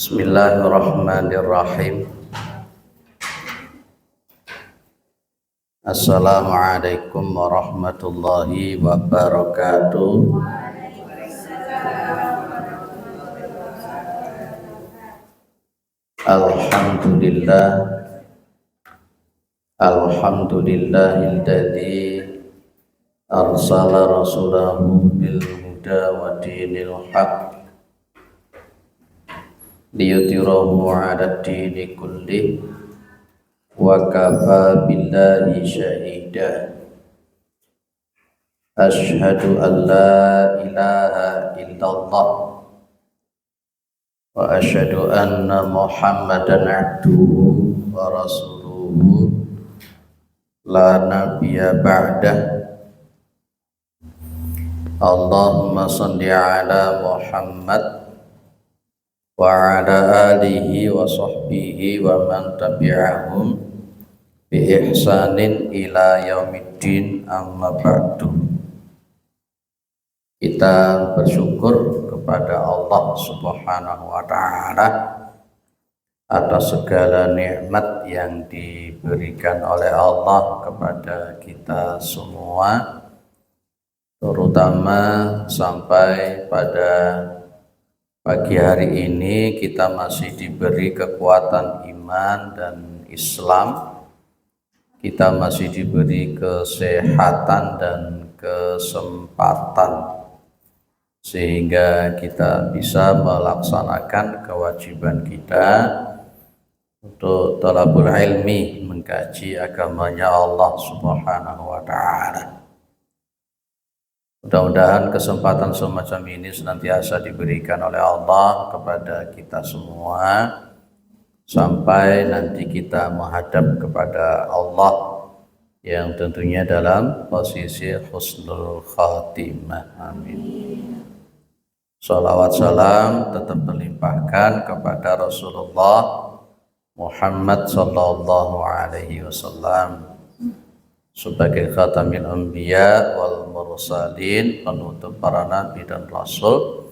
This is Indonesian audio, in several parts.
Bismillahirrahmanirrahim. Assalamualaikum warahmatullahi wabarakatuh. Alhamdulillah. Alhamdulillahilladzi arsala rasulahu bil huda wa dinil haqq liyudhhirahu 'ala ad-dini kullih wa kafa billahi syahida. Asyhadu an la ilaha illallah wa asyhadu anna Muhammadan abduhu wa rasuluhu la nabiyya ba'dah. Allahumma shalli ala Muhammad wa ala alihi wa sahbihi wa man tabi'ahum bi ihsanin ila yaumiddin, amma ba'du. Kita bersyukur kepada Allah Subhanahu wa ta'ala atas segala nikmat yang diberikan oleh Allah kepada kita semua, terutama sampai pada pagi hari ini kita masih diberi kekuatan iman dan Islam, kita masih diberi kesehatan dan kesempatan sehingga kita bisa melaksanakan kewajiban kita untuk talabul ilmi, mengkaji agamanya Allah Subhanahu wa ta'ala. Mudah-mudahan kesempatan semacam ini senantiasa diberikan oleh Allah kepada kita semua sampai nanti kita menghadap kepada Allah yang tentunya dalam posisi husnul khatimah. Amin. Shalawat salam tetap terlimpahkan kepada Rasulullah Muhammad sallallahu alaihi wasallam sebagai khatamil anbiya wal mursalin, penutup para nabi dan rasul,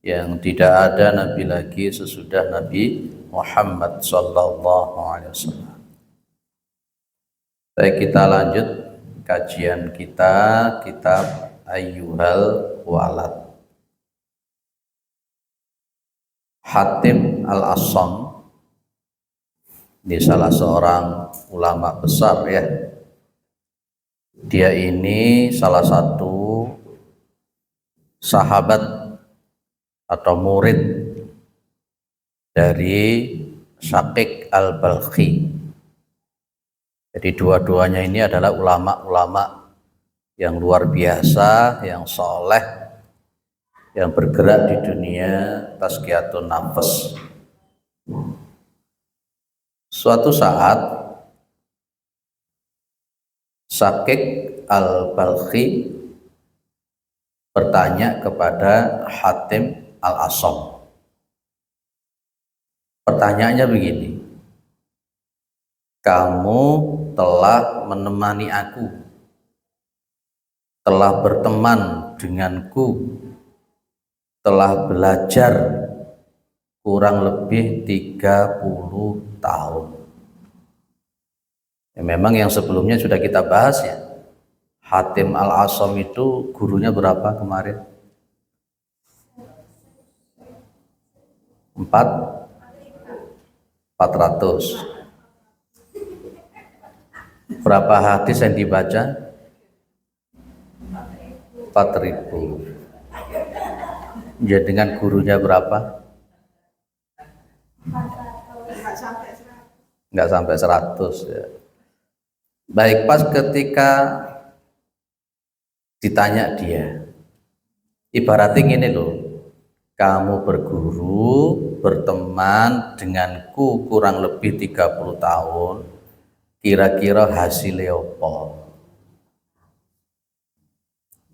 yang tidak ada nabi lagi sesudah Nabi Muhammad sallallahu alaihi wasallam. Baik, kita lanjut kajian kita kitab Ayyuhal Walad. Hatim Al-Assam ini salah seorang ulama besar ya. Dia ini salah satu sahabat atau murid dari Syaqiq Al-Balkhi. Jadi dua-duanya ini adalah ulama-ulama yang luar biasa, yang soleh, yang bergerak di dunia tazkiyatun nafs. Suatu saat Syaqiq Al-Balkhi bertanya kepada Hatim Al-Assam. Pertanyaannya begini, kamu telah menemani aku, telah berteman denganku, telah belajar kurang lebih 30 tahun. Ya, memang yang sebelumnya sudah kita bahas ya. Hatim Al-Assam itu gurunya berapa kemarin? 400. Berapa hadis yang dibaca? 4.000. Ya, dengan gurunya berapa? Enggak sampai 100 ya. Baik, pas ketika ditanya dia, ibaratnya gini loh, kamu berguru, berteman denganku kurang lebih 30 tahun, kira-kira hasilnya apa?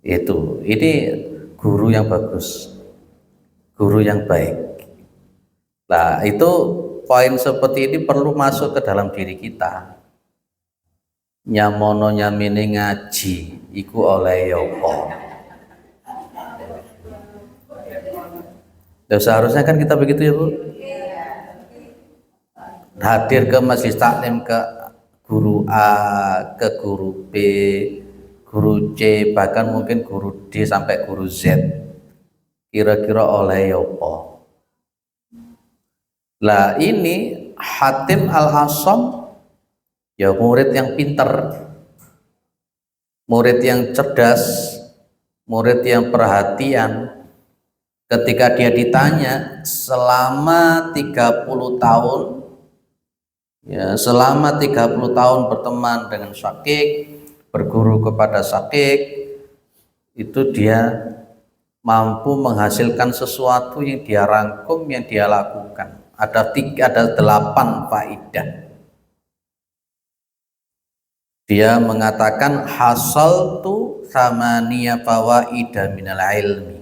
Ini guru yang bagus, guru yang baik. Nah, itu poin seperti ini perlu masuk ke dalam diri kita. Nyamono nyamine ngaji iku oleh apa? Ya, seharusnya kan kita begitu ya Bu. hadir ke majelis taklim, ke guru A, ke guru B, guru C, bahkan mungkin guru D sampai guru Z. Kira-kira oleh yopo. Lah ini Hatim Al-Asam ya murid yang pinter, murid yang cerdas, murid yang perhatian. Ketika dia ditanya selama 30 tahun, ya selama 30 tahun berteman dengan Syakik, berguru kepada Syakik, itu dia mampu menghasilkan sesuatu yang dia rangkum, yang dia lakukan. Ada 8 faidah. Dia mengatakan hasaltu thamaniya fawaida minal ilmi.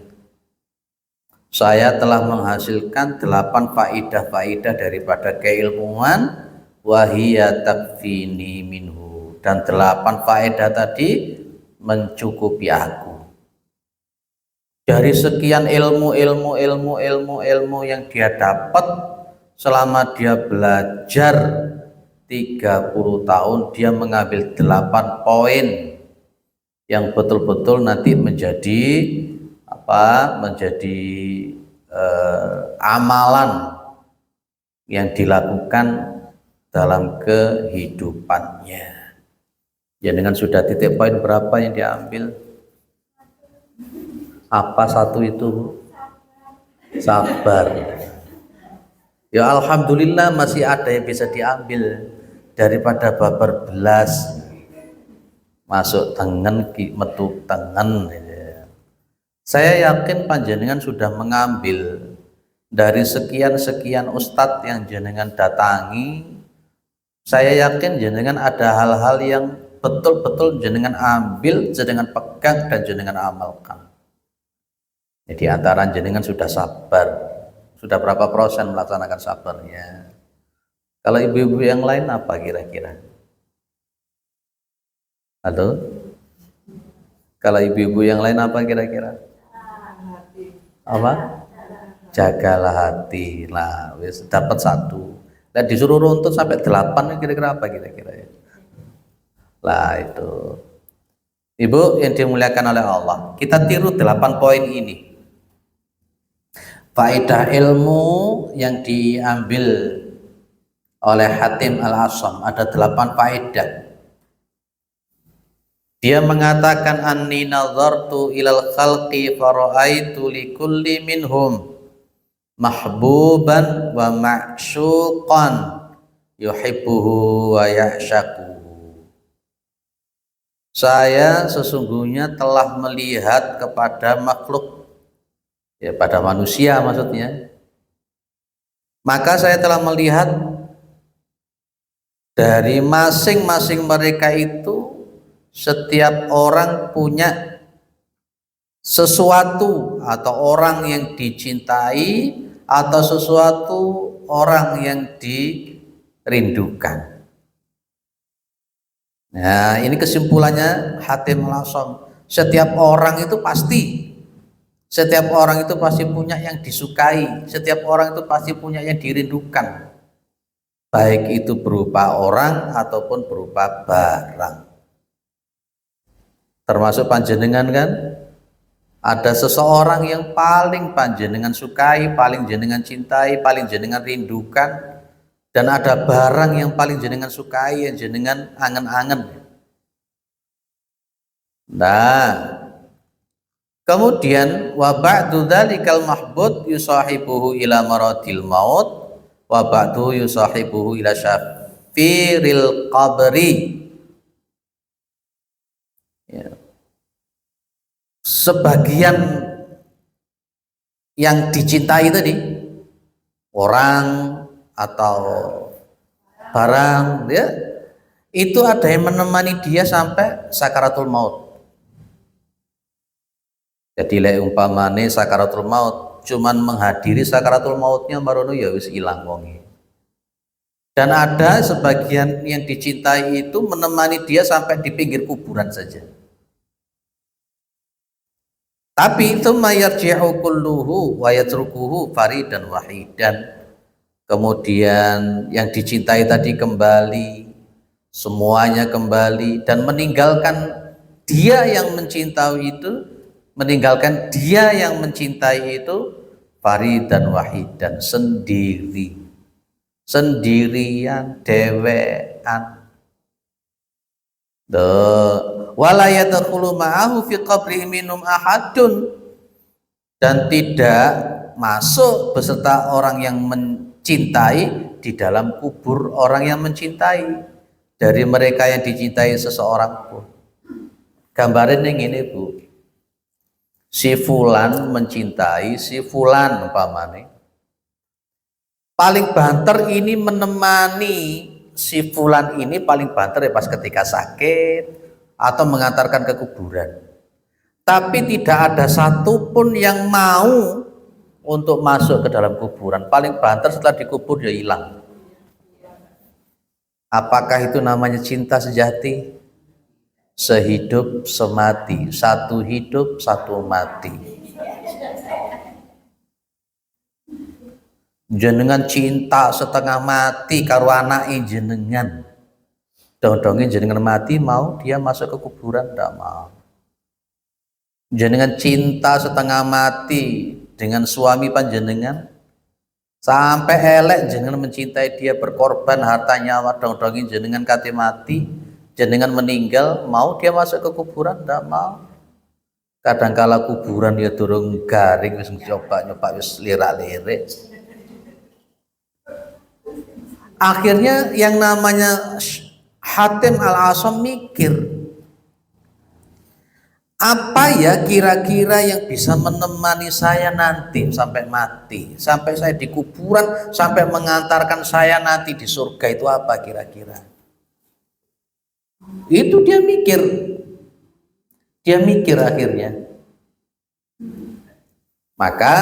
Saya telah menghasilkan 8 faidah-faidah daripada keilmuan, wahiyya takfini minhu, dan 8 faedah tadi mencukupi aku. Dari sekian ilmu yang dia dapat selama dia belajar 30 tahun, dia mengambil 8 poin yang betul-betul nanti menjadi amalan yang dilakukan dalam kehidupannya. Ya, dengan sudah titik poin berapa yang diambil? Apa satu itu? Sabar. Ya alhamdulillah masih ada yang bisa diambil daripada babar belas masuk tengen metu tengen. Saya yakin panjenengan sudah mengambil dari sekian ustadz yang jenengan datangi. Saya yakin jenengan ada hal-hal yang betul-betul jenengan ambil, jenengan pegang dan jenengan amalkan. Jadi antara jenengan sudah sabar, sudah berapa persen melaksanakan sabarnya? Kalau ibu-ibu yang lain apa kira-kira? Halo? Kalau ibu-ibu yang lain apa kira-kira? Apa? Jagalah hati. Lah, wis dapat 1. Dan disuruh runtut sampai 8 kira-kira apa kira-kira ya? Lah itu. Ibu yang dimuliakan oleh Allah, kita tiru 8 poin ini. Faedah ilmu yang diambil oleh Hatim Al-Asam ada 8 faedah. Dia mengatakan anni nazartu ilal khalqi fara'aitu likulli minhum mahbuban wa ma'syuqan yuhibbuhu wa ya'shaquhu. Saya sesungguhnya telah melihat kepada makhluk, ya pada manusia maksudnya, maka saya telah melihat dari masing-masing mereka itu setiap orang punya sesuatu atau orang yang dicintai atau sesuatu orang yang dirindukan. Nah, ini kesimpulannya Hatim Al-Asam. Setiap orang itu pasti punya yang disukai, setiap orang itu pasti punya yang dirindukan, baik itu berupa orang ataupun berupa barang. Termasuk panjenengan kan, ada seseorang yang paling panjenengan sukai, paling jenengan cintai, paling jenengan rindukan, dan ada barang yang paling jenengan sukai, yang jenengan angen-angen. Nah, kemudian wa ba'du dzalikal mahbud yusahibuhu ila maradil maut wa ba'du yusahibuhu ila syafiril qabri. Ya. Sebagian yang dicintai tadi, orang atau barang, ya, itu ada yang menemani dia sampai sakaratul maut. Jadi lek umpamane sakaratul maut cuman menghadiri sakaratul mautnya marono ya wis ilang wonge. Dan ada sebagian yang dicintai itu menemani dia sampai di pinggir kuburan saja. Tapi itu mayarji'u kulluhu wa yatrukuhu faridan wahidan. kemudian yang dicintai tadi kembali, semuanya kembali, dan meninggalkan dia yang mencintai itu faridan wahidan, sendirian, dewean. Wala yadkhulu ma'ahu fi qabri minum ahadun, dan tidak masuk beserta orang yang mencintai di dalam kubur orang yang mencintai dari mereka yang dicintai seseorang pun. Gambarin yang ini, Bu. Si fulan mencintai si fulan umpamane. Paling banter ini menemani si fulan ini, paling banter ya pas ketika sakit atau mengantarkan ke kuburan. Tapi tidak ada satupun yang mau untuk masuk ke dalam kuburan. Paling banter setelah dikubur ya hilang. Apakah itu namanya cinta sejati? Sehidup semati, satu hidup satu mati. Jenengan cinta setengah mati karo anake jenengan, dong-dongin jenengan mati mau dia masuk ke kuburan? Tidak mau. Jenengan cinta setengah mati dengan suami panjenengan, sampai elek jenengan mencintai dia, berkorban harta nyawa, dong-dongin jenengan kate mati, jenengan meninggal, mau dia masuk ke kuburan? Tidak mau. Kadangkala kuburan ya durung garing wis nyoba wis lirak-lirik. Akhirnya yang namanya Hatim Al-Asam mikir, apa ya kira-kira yang bisa menemani saya nanti sampai mati, sampai saya di kuburan, sampai mengantarkan saya nanti di surga, itu apa kira-kira? Itu dia mikir akhirnya. Maka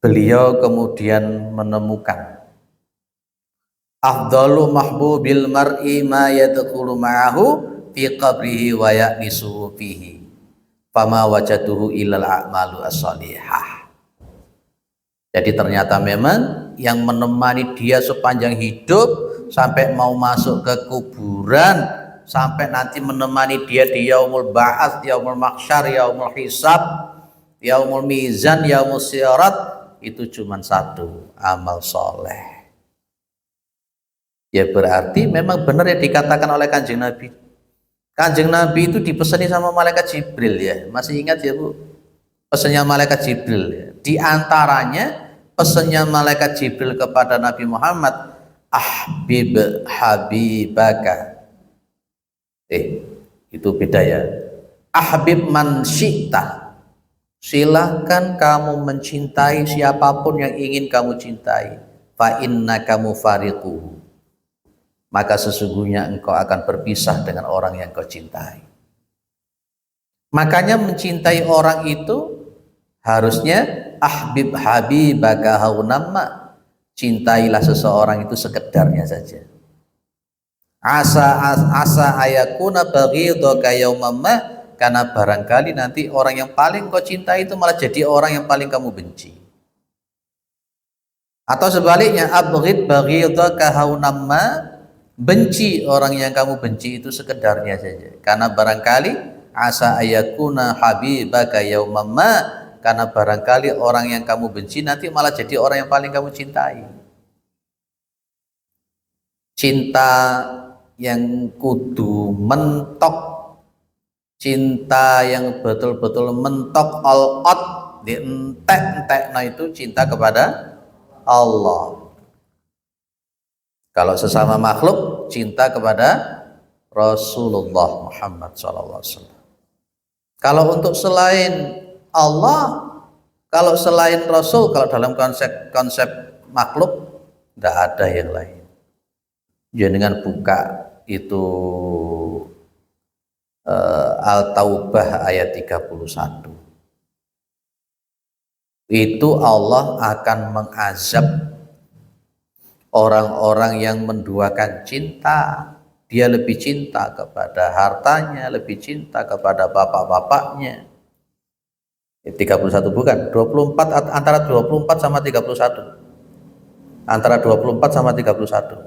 beliau kemudian menemukan afdalu mahbubil mar'i ma yadkhulu ma'ahu fi qabrihi wa ya'nisu fihi fama wajaduhu illal a'malu as-shalihah. Jadi ternyata memang yang menemani dia sepanjang hidup sampai mau masuk ke kuburan, sampai nanti menemani dia di yaumul ba'ats, yaumul mahsyar, yaumul hisab, yaumul mizan, yaumul sirat, itu cuma satu, amal soleh. Ya berarti memang benar yang dikatakan oleh Kanjeng Nabi. Kanjeng Nabi itu dipesani sama malaikat Jibril ya. Masih ingat ya Bu? Pesannya malaikat Jibril ya. Di antaranya pesannya malaikat Jibril kepada Nabi Muhammad, ahbib habibaka. Itu beda ya. Ahbib man syi'ta. Silahkan kamu mencintai siapapun yang ingin kamu cintai. Fa innaka mufariquhu. Maka sesungguhnya engkau akan berpisah dengan orang yang kau cintai. Makanya mencintai orang itu harusnya ahbib habibaka haunamma. Cintailah seseorang itu sekedarnya saja. Asa ayakuna baghidaka yaumamma, karena barangkali nanti orang yang paling kau cintai itu malah jadi orang yang paling kamu benci. Atau sebaliknya, abghid baghidaka haunamma, benci orang yang kamu benci itu sekedarnya saja. Karena barangkali asa ayakuna habibaka yaumamma, karena barangkali orang yang kamu benci nanti malah jadi orang yang paling kamu cintai. Cinta yang kudu mentok, cinta yang betul-betul mentok all out, dientek-entek, nah itu cinta kepada Allah. Kalau sesama makhluk, cinta kepada Rasulullah Muhammad SAW. Kalau untuk selain Allah, kalau selain Rasul, kalau dalam konsep makhluk, tidak ada yang lain. Jangan buka itu Al-Taubah ayat 31. Itu Allah akan mengazab orang-orang yang menduakan cinta. Dia lebih cinta kepada hartanya, lebih cinta kepada bapak-bapaknya, 31 bukan, 24 antara 24 sama 31. Antara 24 sama 31.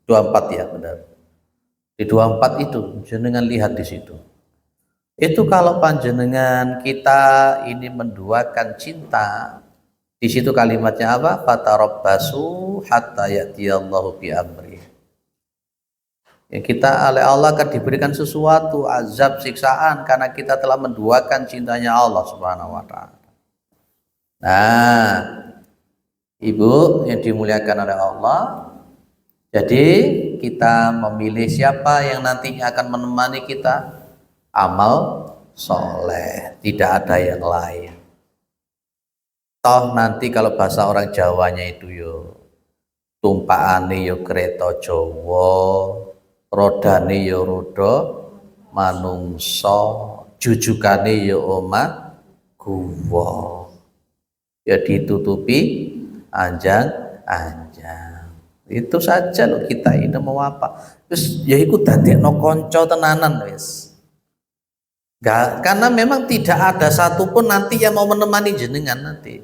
24 ya benar. Di 24 itu jenengan lihat di situ. Itu kalau panjenengan kita ini menduakan cinta, di situ kalimatnya apa? Fatarabbasu hatta ya'tiyallahu bi amri. Ya, kita oleh Allah akan diberikan sesuatu azab siksaan karena kita telah menduakan cintanya Allah Subhanahu wa taala. Nah, Ibu yang dimuliakan oleh Allah, jadi kita memilih siapa yang nantinya akan menemani kita, amal soleh, tidak ada yang lain. Toh nanti kalau bahasa orang Jawanya itu yo tumpakane yo kereta Jawa, rodane yo roda manungsa, jujukane yo omah guwa. Ya ditutupi anjang-anjang. Itu saja loh, kita ini mau apa? Terus ya iku dadekno kanca tenanan wis. Karena memang tidak ada satupun nanti yang mau menemani jenengan nanti.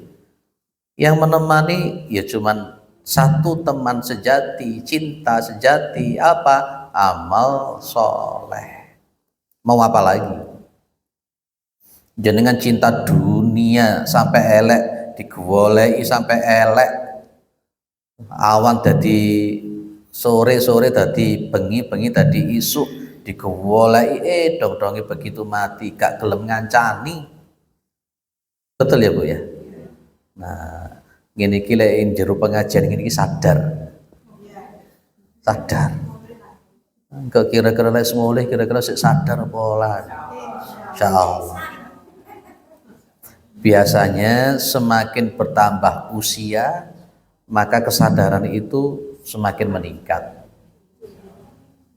Yang menemani ya cuman satu teman sejati, cinta sejati, apa? Amal soleh. Mau apa lagi? Jenengan cinta dunia sampai elek, digoleki sampai elek, awan dadi sore-sore dadi bengi-bengi dadi isuk, digoleki dong-dongi begitu mati gak gelem ngancani. Betul ya Bu ya? Nah, ngene iki lek jero pengajian ngene iki sadar. Kok kira-kira lek semulih kira-kira sik sadar apa ora? Insyaallah. Biasanya semakin bertambah usia, maka kesadaran itu semakin meningkat.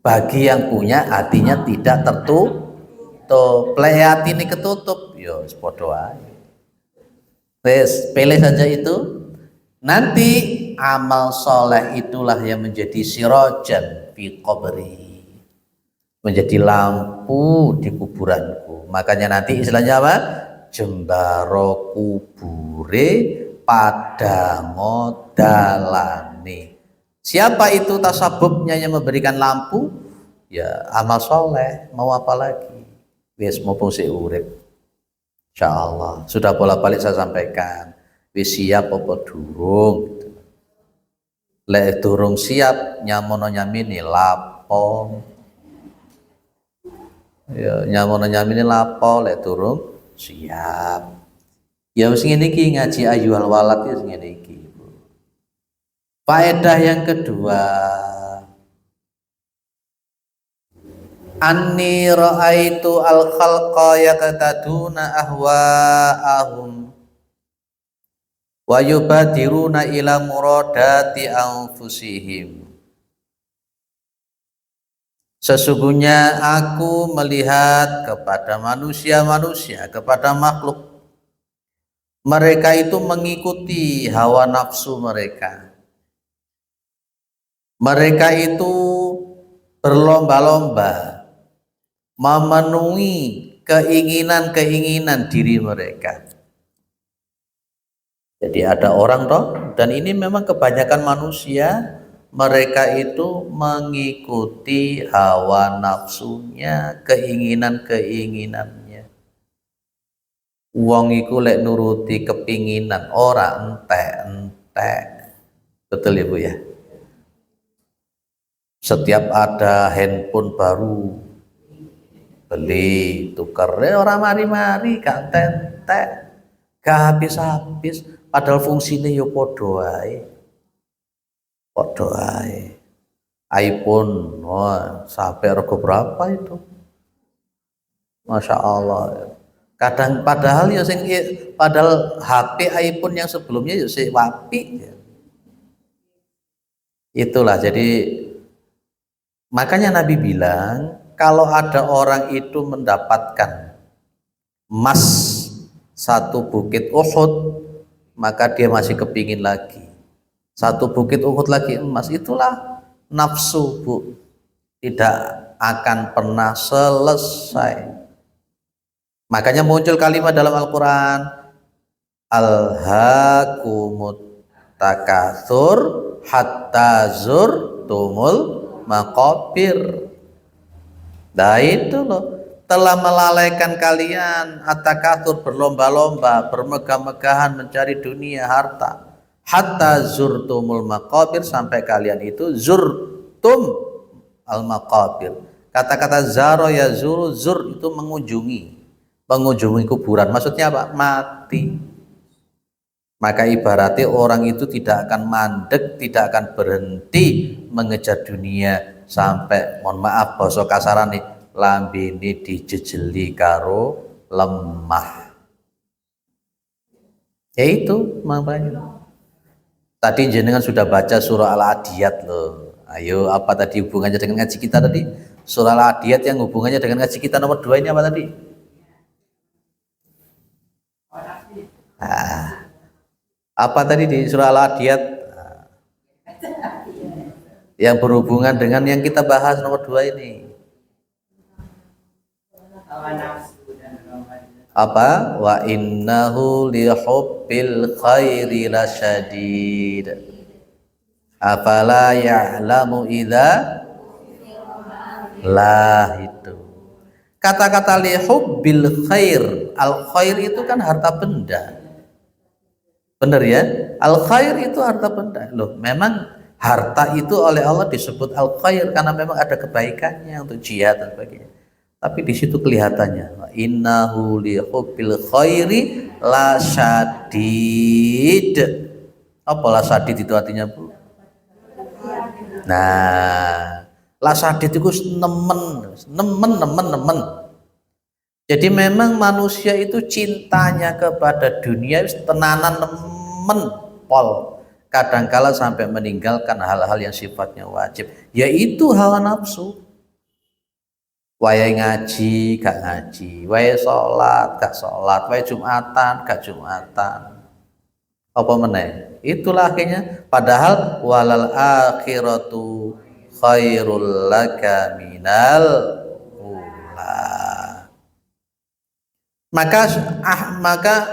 Bagi yang punya hatinya tidak tertutup, hati ini ketutup, yo padha wae. Wes, pilih saja itu. Nanti amal soleh itulah yang menjadi sirajan fi qabri, menjadi lampu di kuburanku. Makanya nanti istilahnya apa? Jembaro kubure pada ngodalane. Siapa itu tasabubnya yang memberikan lampu? Ya amal soleh. Mau apa lagi? Wis mumpung sik urip. Insyaallah. Sudah bolak-balik saya sampaikan. Wis siap apa durung gitu. Lek durung siap nyamono nyamini lapo. Ya nyamono nyamini lapo lek durung siap. Ya wis ngene iki ngaji ayyuhal walad ya ngene iki. Faedah yang kedua, anni ra'aitu al-khalqa yaqtaduna ahwa'ahum wa yubadiruna ila muradati anfusihim. Sesungguhnya aku melihat kepada manusia-manusia, kepada makhluk, mereka itu mengikuti hawa nafsu mereka. Mereka itu berlomba-lomba memenuhi keinginan-keinginan diri mereka. Jadi ada orang toh, dan ini memang kebanyakan manusia, mereka itu mengikuti hawa nafsunya, keinginan-keinginannya. Wong iku lek nuruti kepinginan ora entek-entek. Betul ya Bu ya? Setiap ada handphone baru beli, tukar, orang mari-mari gak entek-entek, gak habis-habis, padahal fungsinya yo podo ae. iPhone, wah, sampai rego berapa itu? Masya Allah. Kadang padahal ya padahal HP iPhone yang sebelumnya ya sing wapi. Itulah jadi makanya Nabi bilang kalau ada orang itu mendapatkan emas satu bukit Uhud, maka dia masih kepingin lagi. Satu bukit Uhud lagi emas, itulah nafsu Bu. Tidak akan pernah selesai. Makanya muncul kalimat dalam Al-Quran, alhaakumut takatsur hatta zurtumul maqabir. Nah itu loh, telah melalaikan kalian at-takatsur, berlomba-lomba, bermegah-megahan mencari dunia, harta, hatta zurtumul maqabir, sampai kalian itu zurtum al maqabir. Kata-kata zaro ya zuru, zur itu mengunjungi kuburan. Maksudnya apa? Mati. Maka ibaratnya orang itu tidak akan mandek, tidak akan berhenti mengejar dunia sampai, mohon maaf basa kasaran nih, lambene dijejeli karo lemah. Ya itu makanya. Tadi jenengan sudah baca surah Al-Adiyat loh. Ayo, apa tadi hubungannya dengan ngaji kita tadi? Surah Al-Adiyat yang hubungannya dengan ngaji kita nomor 2 ini apa tadi? Apa tadi di surah Al-Adiyat yang berhubungan dengan yang kita bahas nomor 2 ini? Apa? Wa innahu lihubbil khairi lasyadid. Afala ya'lamu idza lah itu. Kata-kata lihubbil khair, al khair itu kan harta benda. Benar ya? Al khair itu harta benda. Loh, memang harta itu oleh Allah disebut al khair karena memang ada kebaikannya untuk jihad dan sebagainya. Tapi di situ kelihatannya innahu lihubbil khairi lasyadid. Apa lasyadid itu artinya, Bu? Nah, lasyadid itu nemen. Jadi memang manusia itu cintanya kepada dunia tenanan nemen pol. Kadangkala sampai meninggalkan hal-hal yang sifatnya wajib, yaitu hawa nafsu. Wayai ngaji gak ngaji, wayai sholat gak sholat, wayai jumatan gak jumatan. Apa meneh? Itulah akhirnya. Padahal walal akhiratu khairul laka minal ula. Maka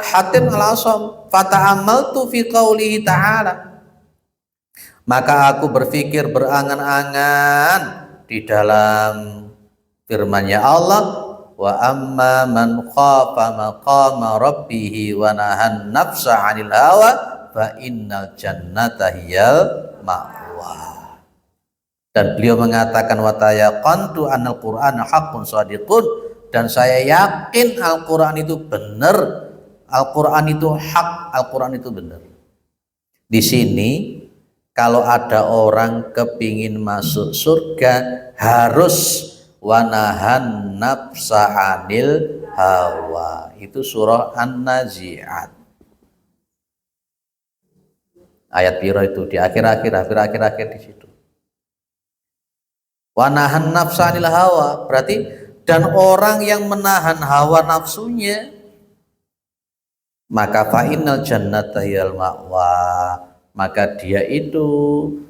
Hatim al-Asam fata'amaltu fi qaulihi ta'ala, maka aku berpikir berangan-angan di dalam firman-Nya Allah, wa amma man khafa maqama rabbih wa nahan nafsa 'anil hawa fa innal jannata hiyal ma'wa. Dan beliau mengatakan wa tayaqantu annal qur'ana haqqun shadiqun, dan saya yakin Al-Qur'an itu benar, Al-Qur'an itu hak, Al-Qur'an itu benar. Di sini kalau ada orang kepingin masuk surga harus wanahan nafsa anil hawa. Itu surah An-Nazi'at. Ayat piro itu di akhir-akhir di situ. Wanahan nafsa anil hawa berarti, dan orang yang menahan hawa nafsunya, maka fa'innal jannata hiyal ma'wa, maka dia itu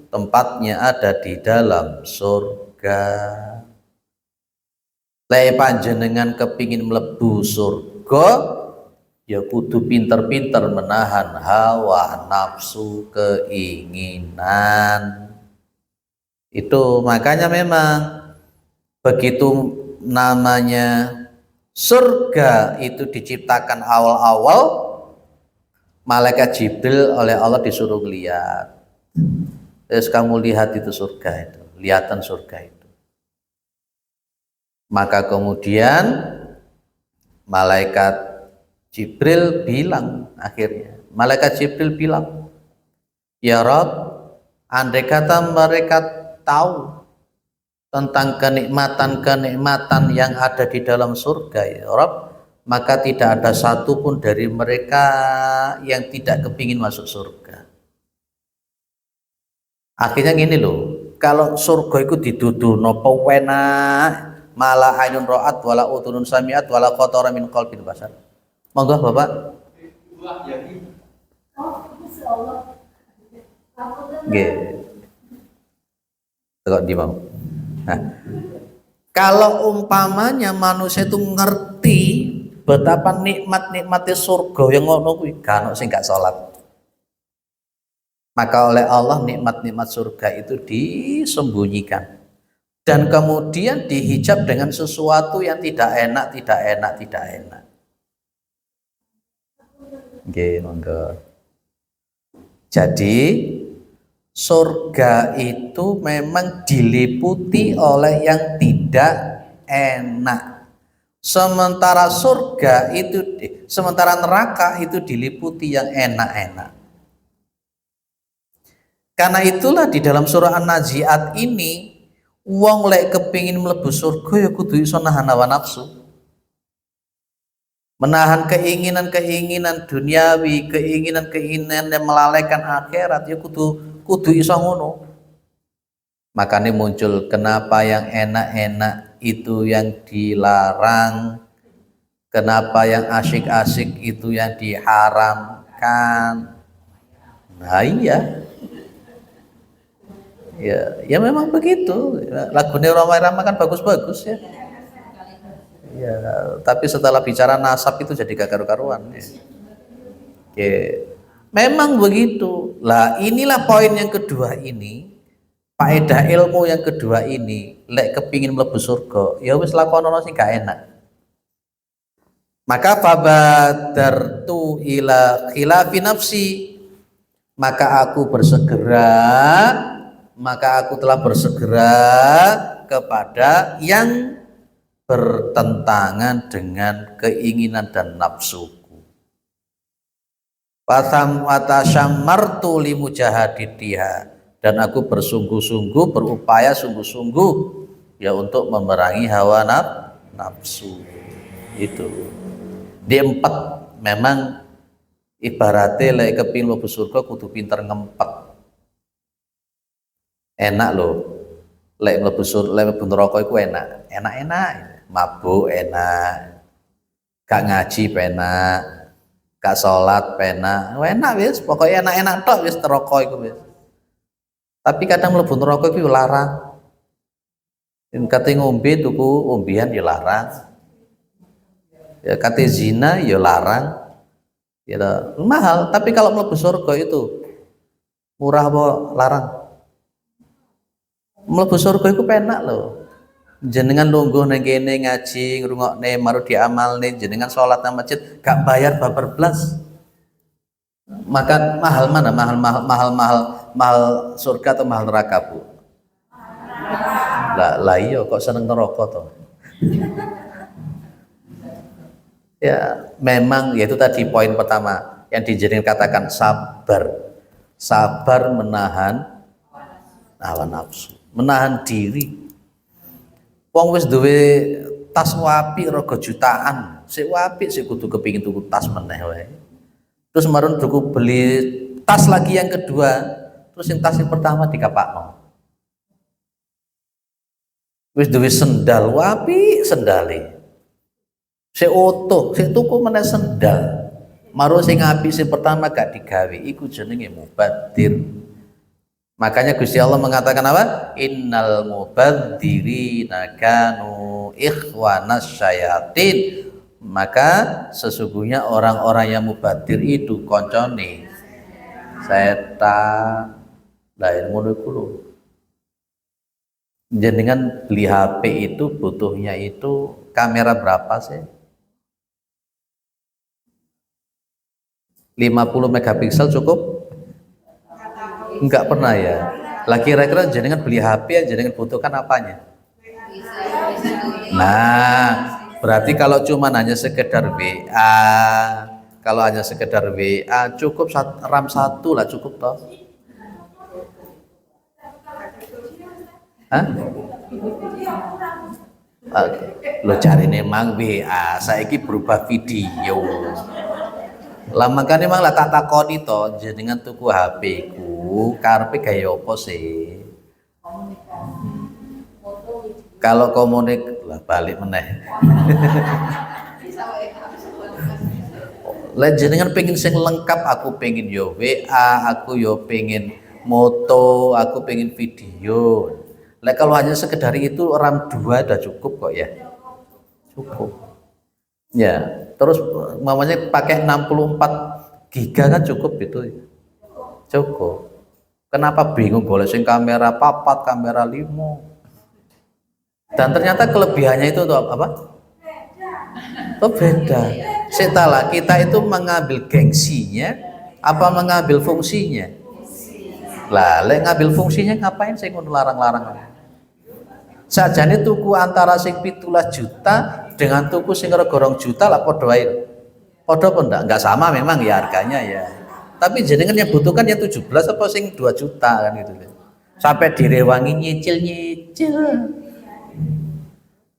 tempatnya ada di dalam surga. Lek panjenengan kepingin mlebu surga, ya kudu pinter-pinter menahan hawa nafsu keinginan. Itu makanya memang begitu namanya surga itu diciptakan awal-awal, malaikat Jibril oleh Allah disuruh lihat. Terus kamu lihat itu surga itu, lihatan surga itu. Maka kemudian malaikat Jibril bilang, malaikat Jibril bilang, ya Rabb, andai kata mereka tahu tentang kenikmatan-kenikmatan yang ada di dalam surga, ya Rabb, maka tidak ada satupun dari mereka yang tidak kepingin masuk surga. Akhirnya gini loh, kalau surga itu dituduh nopo enak, mala ainun ra'at wala utunun sami'at wala qatara min qalbin basar. Monggo Bapak. Nggih. Kok di mau. Nah, kalau umpamanya manusia itu ngerti betapa nikmatnya surga yang ngono kuwi gak ono sing gak salat. Maka oleh Allah nikmat-nikmat surga itu disembunyikan dan kemudian dihijab dengan sesuatu yang tidak enak. Nggih, monggo. Jadi surga itu memang diliputi oleh yang tidak enak. Sementara neraka itu diliputi yang enak-enak. Karena itulah di dalam surah An-Nazi'at ini wong lek kepingin mlebu surga ya kudu iso nahan hawa nafsu. Menahan keinginan-keinginan duniawi, keinginan-keinginan yang melalaikan akhirat ya kudu iso ngono. Makanya muncul kenapa yang enak-enak itu yang dilarang, kenapa yang asyik-asyik itu yang diharamkan. Nah iya, ya memang begitu. Lagunya Roma Irama kan bagus-bagus ya. Ya, tapi setelah bicara nasab itu jadi gak karu-karuan. Ya, memang begitu. Lah inilah poin yang kedua ini. Faedah ilmu yang kedua ini, lek kepingin mlebu surga, ya wis lakonono sing gak enak. Maka fabadartu ila khilafi nafsi, maka aku telah bersegera kepada yang bertentangan dengan keinginan dan nafsuku. Fatham watashammartu limujahadidiha, dan aku bersungguh-sungguh, berupaya sungguh-sungguh ya untuk memerangi hawa nafsu. Itu di 4 memang ibaratnya lek kepingin mlebu surga kudu pinter ngempet. Enak loh lek mlebu neraka iku enak, mabuk enak, gak ngaji penak, gak sholat penak, enak wis, pokoknya enak-enak tok wis neraka iku wis. Tapi kadang mlebu neraka iku larang. Kate ngombe tuku ombean ya larang. Ya kate zina ya larang. Ya mahal, tapi kalau mlebu surga itu murah apa larang? Mlebu surga iku penak loh. Jenengan lungguh nang kene ngaji, ngrungokne maru diamalne, jenengan salat nang masjid gak bayar babar blas. Maka mahal mana? Mahal surga atau mahal neraka, Bu? Lah iya kok seneng neraka toh. Ya, memang yaitu tadi poin pertama yang dijadikan katakan sabar menahan hawa nafsu, menahan diri. Wong wis duwe tas wapi rega jutaan, sik wapi sik kudu kepingin tuku tas meneh wae. Terus marun cukup beli tas lagi yang kedua, terus yang tas yang pertama dikapakno. Wis duwe sendal wapi sendale. Sik oto, sik tuku meneh sendal. Marun sing apik sing pertama gak digawe, iku jenenge mubadir. Makanya Gusti Allah mengatakan apa? Innal mubadzirina kanu ikhwanas syayatin. Maka sesungguhnya orang-orang yang mubadir itu koncone setan. Lain ngono iku lho. Jenengan beli HP itu butuhnya itu kamera berapa sih? 50 megapiksel cukup? Enggak pernah ya. Lah kira-kira jenengan beli HP jenengan butuhkan apanya? Nah, berarti kalau cuma hanya sekedar WA, cukup RAM 1 lah cukup toh. Hah? Lo cari memang WA, saiki berubah video. Lah makane mang lah tak takoni to, jenengan tuku HP ku karepe gawe apa sih? Kalau komunik lah balik meneh. Lah jenengan pengen sing lengkap, aku pengen yo WA, aku yo pengen moto, aku pengen video. Lah kalau hanya sekedar itu RAM 2 udah cukup kok ya. Cukup. Ya, Terus mamanya pakai 64 giga kan cukup itu. Cukup. Kenapa bingung golek sing kamera papat, kamera 5? Dan ternyata kelebihannya itu tuh apa? Oh beda. Setelah kita itu mengambil gengsinya apa mengambil fungsinya? Lah, lek ngambil fungsinya ngapain sih ngono larang-larang? Sajane tuku antara sing 17 juta dengan tuku sing rego 2 juta lah padha wae. Padha apa enggak sama memang ya harganya ya. Tapi jenengan yang butuhkan ya 17 apa sing 2 juta kan gitu. Sampai direwangi nyicil-nyicil.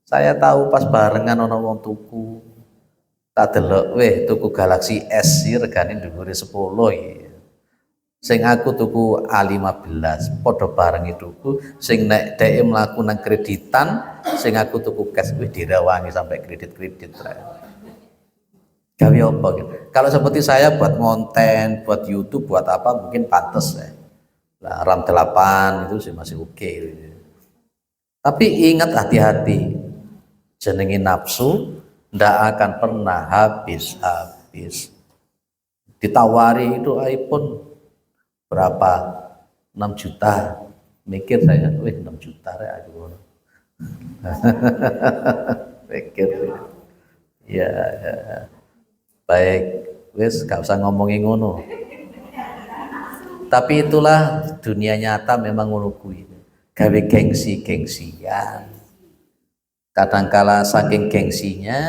Saya tahu pas barengan ono wong tuku. Tak delok weh tuku Galaxy S sih regane dhuwure 10 ya. Sing aku tuku A15 padha bareng tuku, sing nek dhek mlaku nang kreditan, sing aku tuku cash wis direwangi sampai kredit-kredit. Gawe apa gitu. Kalau seperti saya buat konten, buat YouTube, buat apa mungkin pantas ya. Nah, RAM 8 itu sih masih oke. Tapi ingat hati-hati. Jenenge nafsu ndak akan pernah habis-habis. Ditawari itu iPhone berapa? 6 juta. Mikir saya, 6 juta rek aku. Pikir. Ya. Baik, wis gak usah ngomongin ngono. Tapi itulah dunia nyata memang ngono kuwi. Gawe gengsi-gengsian. Kadangkala saking gengsinya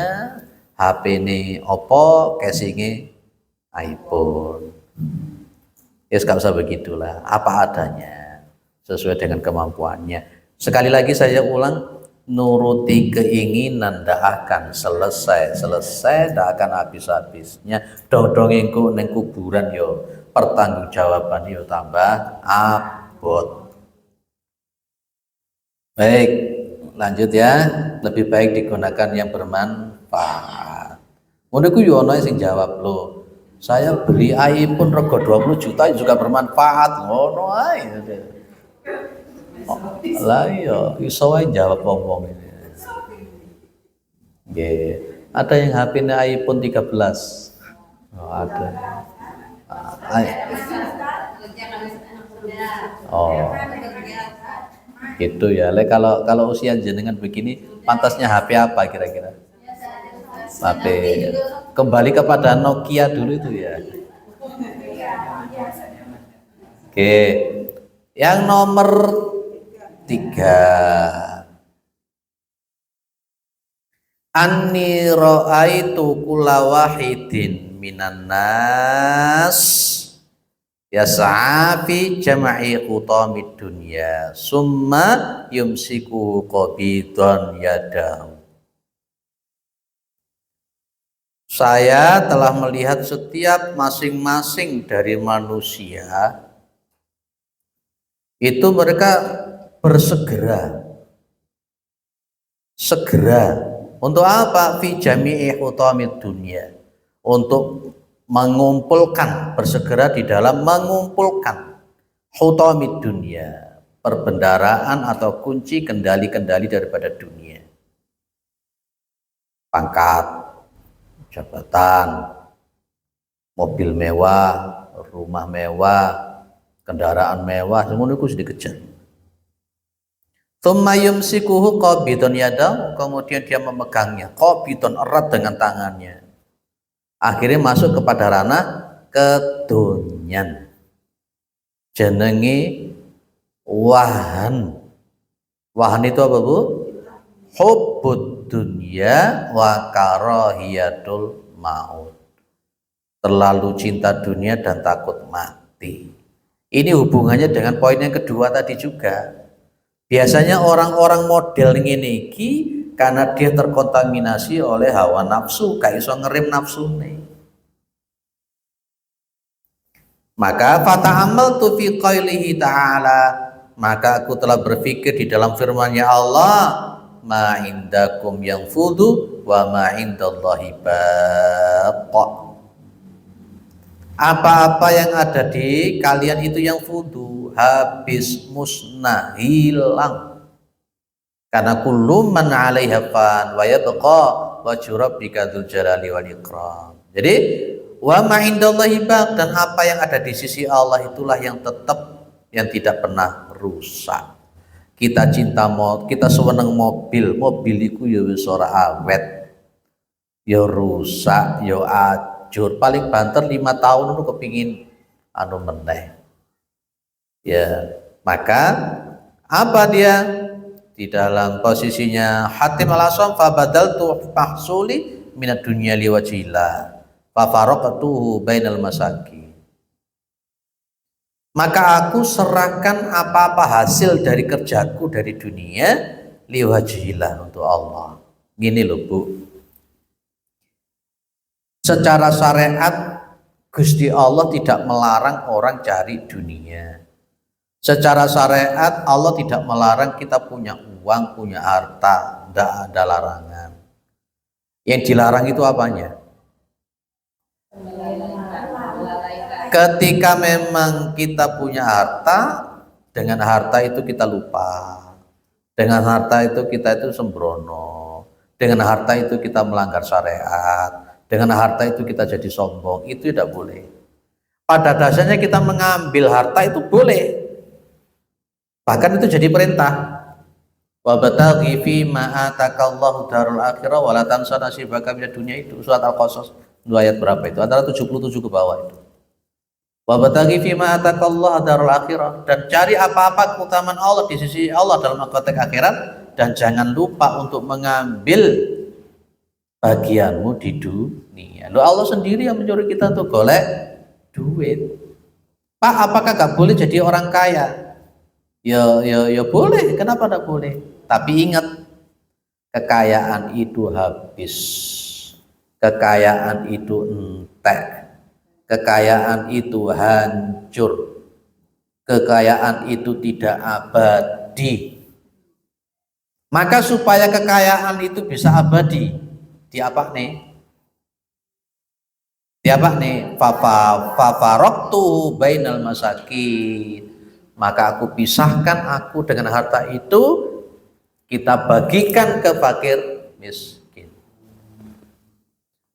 HP ini Oppo, casingnya iPhone. Ya gak usah begitulah, apa adanya sesuai dengan kemampuannya. Sekali lagi saya ulang, nuruti keinginan ndak akan selesai, ndak akan habis-habisnya. Dodongengku neng kuburan yo pertanggungjawaban yo tambah abot. Baik, lanjut ya. Lebih baik digunakan yang bermanfaat. Ngono ku yo ana sing jawab loh. Saya beli iPhone rego 20 juta juga bermanfaat. Ngono ae. Oh, lah iya, iso wae jawab wong-wong ini. Nggih, ada yang HP-nya iPhone 13. Oh, ada. Oh. Gitu ya. Kalau usia jenengan begini, pantasnya HP apa kira-kira? HP. Kembali kepada Nokia dulu itu ya. Oke. Yang nomor 3, anni ra'aitu kulla wahidin minan nas yas'a fi jama'i qutamid dunya summa yumsiku qabidan yadahu. Saya telah melihat setiap masing-masing dari manusia itu mereka bersegera untuk apa? Fi jami'i hutamid dunia, untuk mengumpulkan, bersegera di dalam mengumpulkan hutamid dunia, perbendaraan atau kunci kendali-kendali daripada dunia, pangkat, jabatan, mobil mewah, rumah mewah, kendaraan mewah, semuanya itu dikejar. Tsumma yumsikuhu qabidan yadahu, kemudian dia memegangnya qabidan, erat dengan tangannya. Akhirnya masuk kepada ranah kedonyan. Jenenge wahan. Wahan itu apa, Bu? Hubbud dunya wa karahiyatul maut. Terlalu cinta dunia dan takut mati. Ini hubungannya dengan poin yang kedua tadi juga. Biasanya orang-orang model ini karena dia terkontaminasi oleh hawa nafsu, gak iso ngerim nafsu nih. Maka fata'amaltu fi qailihi ta'ala, maka aku telah berpikir di dalam firman-Nya Allah, ma indakum yanfudu wa ma indallahi baqa. Apa-apa yang ada di kalian itu yang fudu, habis, musnah, hilang. Karena kullu man 'alaiha fan wa yabqa wajhu rabbika dzul jalali wal ikram. Jadi wa ma indallahi baq, dan apa yang ada di sisi Allah itulah yang tetap, yang tidak pernah rusak. Kita cinta kita seneng mobil iku ya wis ora awet, ya rusak, ya ajur, paling banter 5 tahun itu kepingin anu meneh. Ya, maka apa dia di dalam posisinya Hatim al-Asam, fa badaltu mahsuli minad dunya liwajillah fa faraqtuhu bainal masaki. Maka aku serahkan apa-apa hasil dari kerjaku dari dunia liwajillah, untuk Allah. Gini loh Bu, secara syariat Gusti Allah tidak melarang orang cari dunia. Secara syariat Allah tidak melarang kita punya uang, punya harta, tidak ada larangan. Yang dilarang itu apanya? Ketika memang kita punya harta, dengan harta itu kita lupa, dengan harta itu kita itu sembrono, dengan harta itu kita melanggar syariat, dengan harta itu kita jadi sombong, itu tidak boleh. Pada dasarnya kita mengambil harta itu boleh, bahkan itu jadi perintah. Wa bataghi fi ma atakallahu darul akhirah wa la tansa nasibaka minad dunya, itu surat Al-Qasas ayat berapa itu? Antara 77 ke bawah itu. Wa bataghi fi ma atakallahu darul akhirah, dan cari apa-apa keutamaan Allah di sisi Allah dalam konteks akhirat, dan jangan lupa untuk mengambil bagianmu di dunia. Loh, Allah sendiri yang menyuruh kita untuk golek duit. Pak, apakah gak boleh jadi orang kaya? Ya boleh, kenapa tidak boleh? Tapi ingat, kekayaan itu habis, kekayaan itu entek, kekayaan itu hancur, kekayaan itu tidak abadi. Maka supaya kekayaan itu bisa abadi, diapa nih? Fafaroktu bainal masakin, maka aku pisahkan aku dengan harta itu, kita bagikan ke fakir miskin.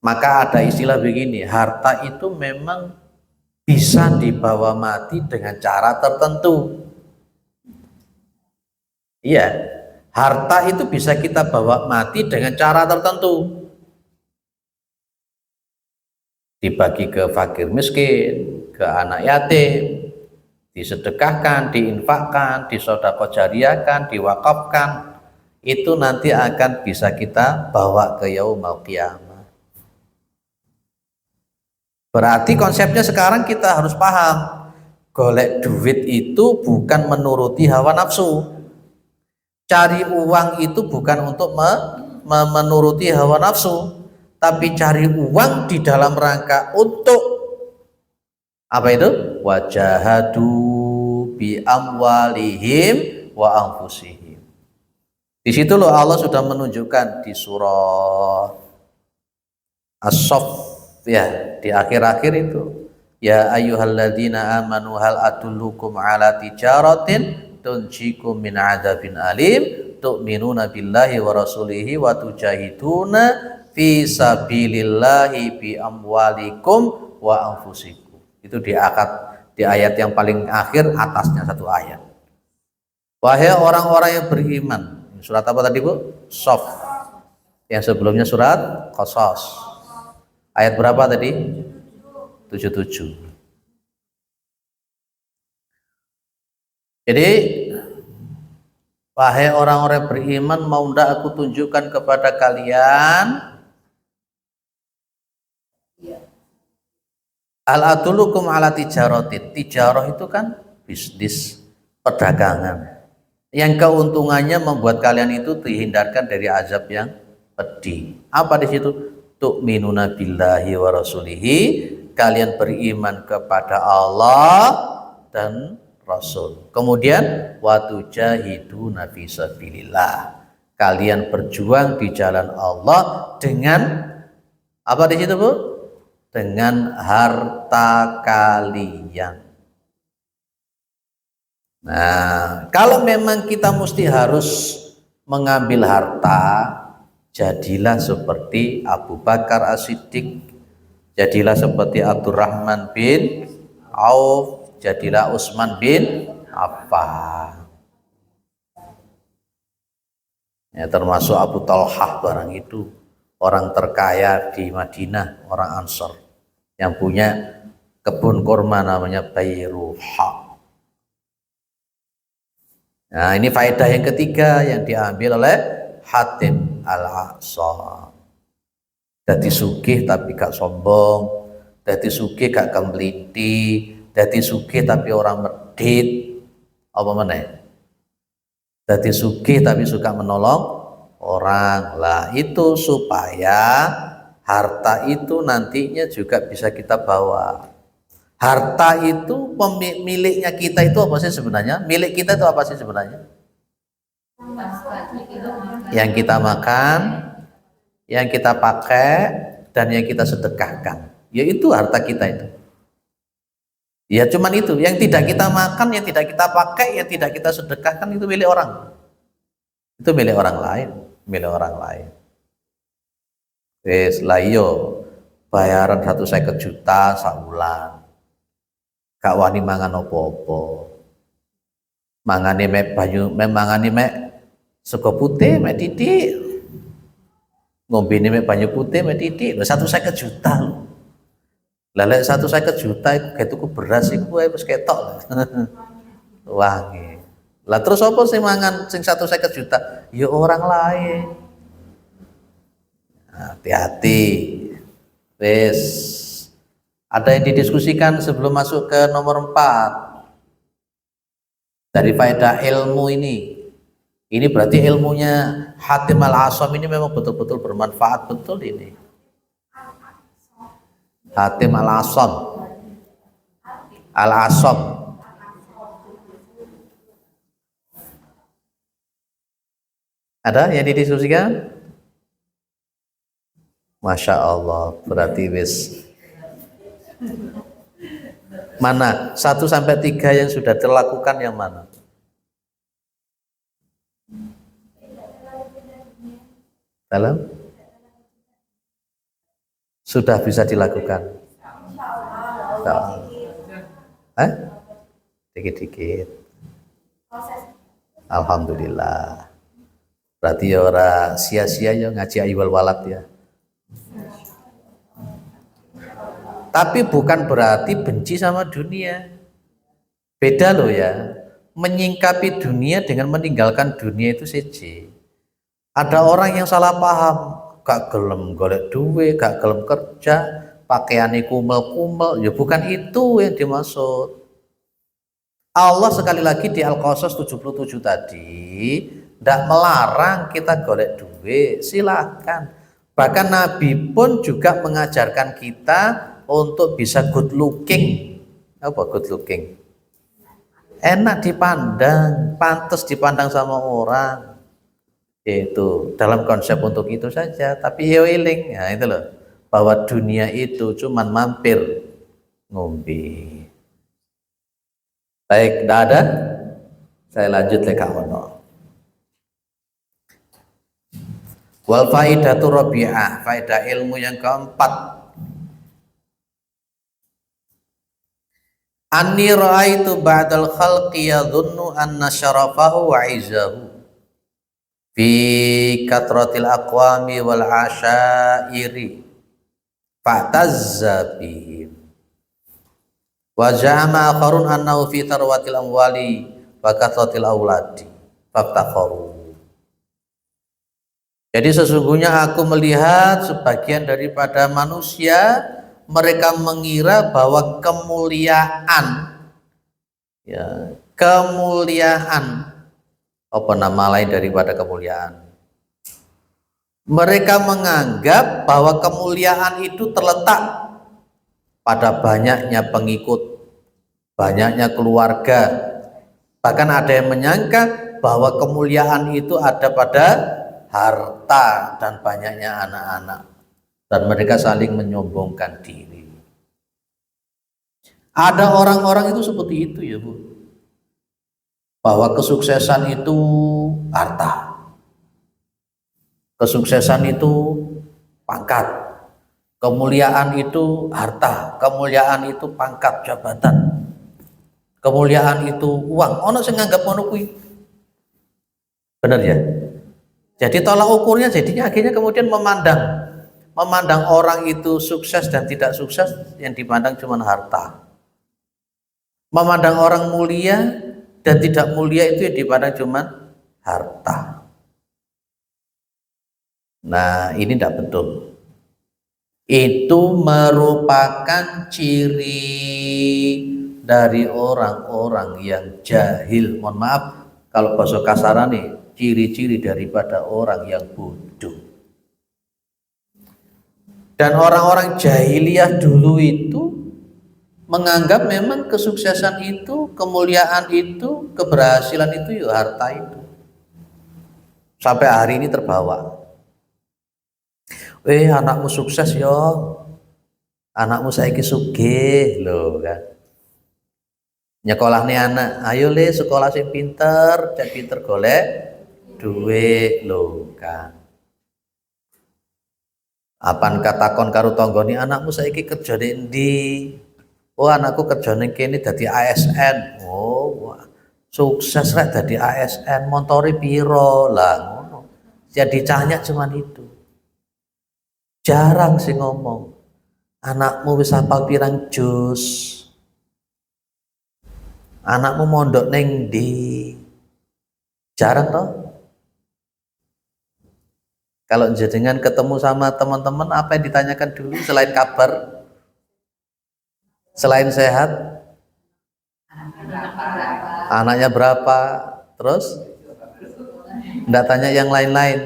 Maka ada istilah begini, harta itu memang bisa dibawa mati dengan cara tertentu. Iya, harta itu bisa kita bawa mati dengan cara tertentu. Dibagi ke fakir miskin, ke anak yatim, disedekahkan, diinfakkan, disodaqah jariahkan, diwakafkan, itu nanti akan bisa kita bawa ke yaumul qiyamah. Berarti konsepnya sekarang kita harus paham, golek duit itu bukan menuruti hawa nafsu. Cari uang itu bukan untuk menuruti hawa nafsu, tapi cari uang di dalam rangka untuk apa itu? Wajahadu bi amwalihim wa anfusihim. Di situ loh Allah sudah menunjukkan di surah As-Saff, ya, di akhir-akhir itu, ya ayyuhalladzina amanu hal adullukum ala tijaratin tunjikum min adzabin alim tu'minuna billahi wa rasulihi wa tujahiduna fi sabilillahi bi amwalikum wa anfusikum. Itu di ayat yang paling akhir, atasnya satu ayat. Wahai orang-orang yang beriman. Surat apa tadi Bu? Sof. Yang sebelumnya surat Qasas. Ayat berapa tadi? 77. Jadi, wahai orang-orang beriman, mau ndak aku tunjukkan kepada kalian al-adulukum ala tijaratin. Tijarah itu kan bisnis, perdagangan, yang keuntungannya membuat kalian itu dihindarkan dari azab yang pedih. Apa di situ? Tu'minuna billahi wa rasulihi, kalian beriman kepada Allah dan Rasul. Kemudian wa tujahiduna fi sabilillah, kalian berjuang di jalan Allah dengan apa di situ Bu? Dengan harta kalian. Nah, kalau memang kita mesti harus mengambil harta, jadilah seperti Abu Bakar As-Siddiq, jadilah seperti Abdurrahman bin Auf, jadilah Utsman bin Affan. Ya, termasuk Abu Talhah barang itu, orang terkaya di Madinah, orang Ansor yang punya kebun kurma namanya Bayruha. Nah, ini faedah yang ketiga yang diambil oleh Hatim Al-A'sam. Dadi sugih tapi gak sombong, dadi sugih gak kemliti, dadi sugih tapi orang medit, apa meneh? Dadi sugih tapi suka menolong orang. Lah itu supaya harta itu nantinya juga bisa kita bawa. Harta itu miliknya kita itu apa sih sebenarnya? Milik kita itu apa sih sebenarnya? Yang kita makan, yang kita pakai, dan yang kita sedekahkan. Yaitu harta kita itu. Ya cuman itu. Yang tidak kita makan, yang tidak kita pakai, yang tidak kita sedekahkan itu milik orang. Itu milik orang lain, milik orang lain. Wes lah iyo bayaran 150 juta sabulan. Gak wani mangan opo-opo. Mangane mek banyu, mangane mek sego putih mek titik. Ngombene mek banyu putih mek titik. Lho 150 juta lho. Lah lek 150 juta iku gawe tuku beras iku wis ketok. Wangi. Lah terus apa sing mangan sing 150 juta? Ya orang lain. Hati-hati. Wes ada yang didiskusikan sebelum masuk ke nomor 4 dari faedah ilmu ini. Ini berarti ilmunya Hatim Al-A'sam ini memang betul-betul bermanfaat betul ini. Hatim Al-A'sam. Al-A'sam. Ada yang didiskusikan? Masya Allah, berarti wis. Mana 1 sampai 3 yang sudah dilakukan yang mana? Dalam? Sudah bisa dilakukan? Dikit-dikit. Alhamdulillah. Berarti ya ora sia-sia ya ngaji ayyuhal walad ya. Tapi bukan berarti benci sama dunia. Beda loh ya. Menyingkapi dunia dengan meninggalkan dunia itu seje. Ada orang yang salah paham, gak gelem golek duit, gak gelem kerja, pakaiannya kumel-kumel. Ya bukan itu yang dimaksud. Allah sekali lagi di Al-Qasas 77 tadi tidak melarang kita golek duit, silahkan. Bahkan Nabi pun juga mengajarkan kita untuk bisa good looking. Apa good looking? Enak dipandang, pantas dipandang sama orang. Itu dalam konsep untuk itu saja. Tapi ya eling, ya itu loh, bahwa dunia itu cuman mampir ngombe. Baik, tidak ada. Saya lanjut leka ono. Wal faidatu rabi'ah, faedah ilmu yang keempat. Anni ra'aitu ba'dal khalqi yadhunnu anna syarafahu wa 'izzahu fi katratil aqwami wal 'asyairi fa'tazza bihim wa ja'ama akharun annahu fi tarwatil amwali wa katratil auladi faftakharu. Jadi sesungguhnya aku melihat sebagian daripada manusia mereka mengira bahwa kemuliaan, ya, kemuliaan, apa nama lain daripada kemuliaan? Mereka menganggap bahwa kemuliaan itu terletak pada banyaknya pengikut, banyaknya keluarga. Bahkan ada yang menyangka bahwa kemuliaan itu ada pada harta dan banyaknya anak-anak. Dan mereka saling menyombongkan diri. Ada orang-orang itu seperti itu ya Bu, bahwa kesuksesan itu harta, Kesuksesan itu pangkat, kemuliaan itu harta, kemuliaan itu pangkat jabatan, kemuliaan itu uang. Ono sing nganggap ngono kuwi. Benar ya? Jadi tolak ukurnya jadinya akhirnya kemudian memandang orang itu sukses dan tidak sukses, yang dipandang cuma harta. Memandang orang mulia dan tidak mulia itu yang dipandang cuma harta. Nah, ini tidak betul. Itu merupakan ciri dari orang-orang yang jahil. Mohon maaf kalau bahasa kasaran nih, ciri-ciri daripada orang yang bodoh. Dan orang-orang jahiliyah dulu itu menganggap memang kesuksesan itu, kemuliaan itu, keberhasilan itu ya harta itu. Sampai hari ini terbawa. Anakmu sukses yo, anakmu saiki sugih lho kan. Nyekolah nih anak, ayo le sekolah sing pinter, cek pinter golek duit lho kan. Apan katakon karo tanggane, anakmu saiki kerja ndi? Oh, anakku kerja ning kene dadi ASN. Oh, sukses rek dadi ASN, montore piro lah ngono. Jadi cahnya cuman itu. Jarang sih ngomong, anakmu wis hafal pirang juz, anakmu mondok neng di, jarang toh. Kalau jenengan ketemu sama teman-teman, apa yang ditanyakan dulu selain kabar, selain sehat, anaknya berapa, terus nggak tanya yang lain-lain.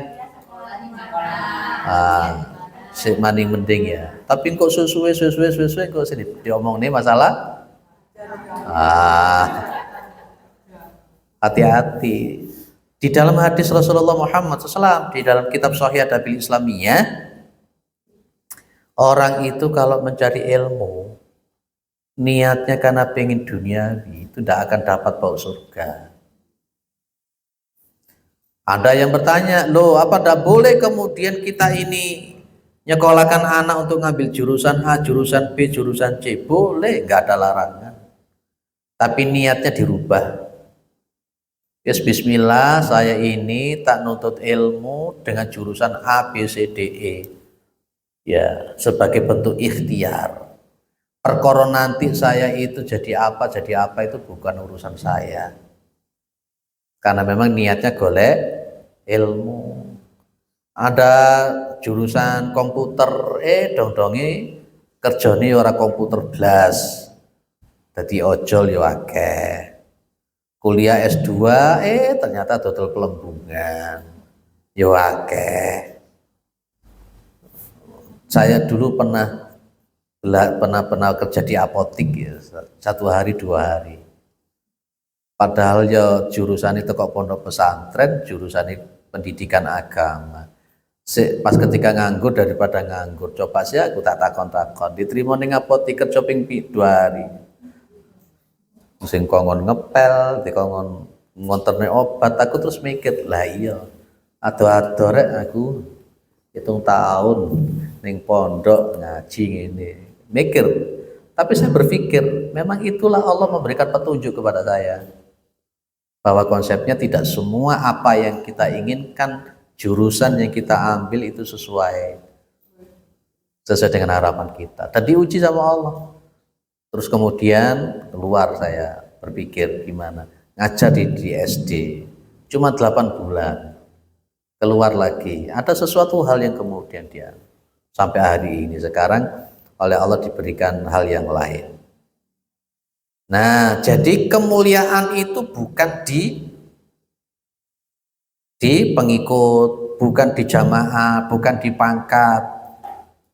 Si maning mending ya. Tapi kok suwe kok sini diomong nih masalah. Hati-hati. Di dalam hadis Rasulullah Muhammad SAW, di dalam kitab Sahih Adabil Islamiyah, orang itu kalau mencari ilmu, niatnya karena pengen duniawi, itu tidak akan dapat bau surga. Ada yang bertanya, loh apa tidak boleh kemudian kita ini nyekolahkan anak untuk ngambil jurusan A, jurusan B, jurusan C? Boleh, nggak ada larangan. Tapi niatnya dirubah. Yes, bismillah, saya ini tak nuntut ilmu dengan jurusan A, B, C, D, E. Ya, sebagai bentuk ikhtiar. Perkara nanti saya itu jadi apa itu bukan urusan saya. Karena memang niatnya golek ilmu. Ada jurusan komputer, dong-dongi kerjane ora komputer blas. Dadi ojol yo akeh. Kuliah S2 ternyata dodol pelembungan. Yo akeh. Saya dulu pernah kerja di apotik ya, 1 hari 2 hari. Padahal ya jurusan itu kok pondok pesantren, jurusan pendidikan agama. Pas ketika nganggur daripada nganggur, coba sih aku tak takon diterima ning apotik kerja ping 2 hari. Sing kongon ngepel, dikongkon ngonterne obat, aku terus mikir, lah iya ado-ado rek aku 7 tahun ning pondok ngaji ngene. Mikir. Tapi saya berpikir, memang itulah Allah memberikan petunjuk kepada saya. Bahwa konsepnya tidak semua apa yang kita inginkan, jurusan yang kita ambil itu sesuai dengan harapan kita dan diuji sama Allah. Terus kemudian keluar, saya berpikir gimana ngajar di SD cuma 8 bulan, keluar lagi ada sesuatu hal yang kemudian dia sampai hari ini sekarang oleh Allah diberikan hal yang lain. Nah, jadi kemuliaan itu bukan di pengikut, bukan di jamaah, bukan di pangkat,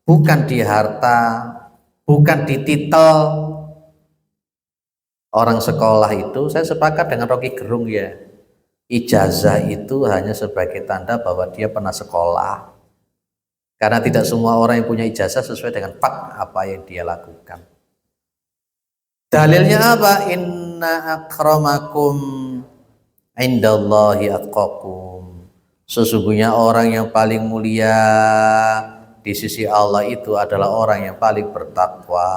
bukan di harta, bukan di titel. Orang sekolah itu, saya sepakat dengan Rocky Gerung ya, ijazah itu hanya sebagai tanda bahwa dia pernah sekolah. Karena tidak semua orang yang punya ijazah sesuai dengan apa yang dia lakukan. Dalilnya apa? Inna akramakum indallahi atqakum. Sesungguhnya orang yang paling mulia di sisi Allah itu adalah orang yang paling bertakwa.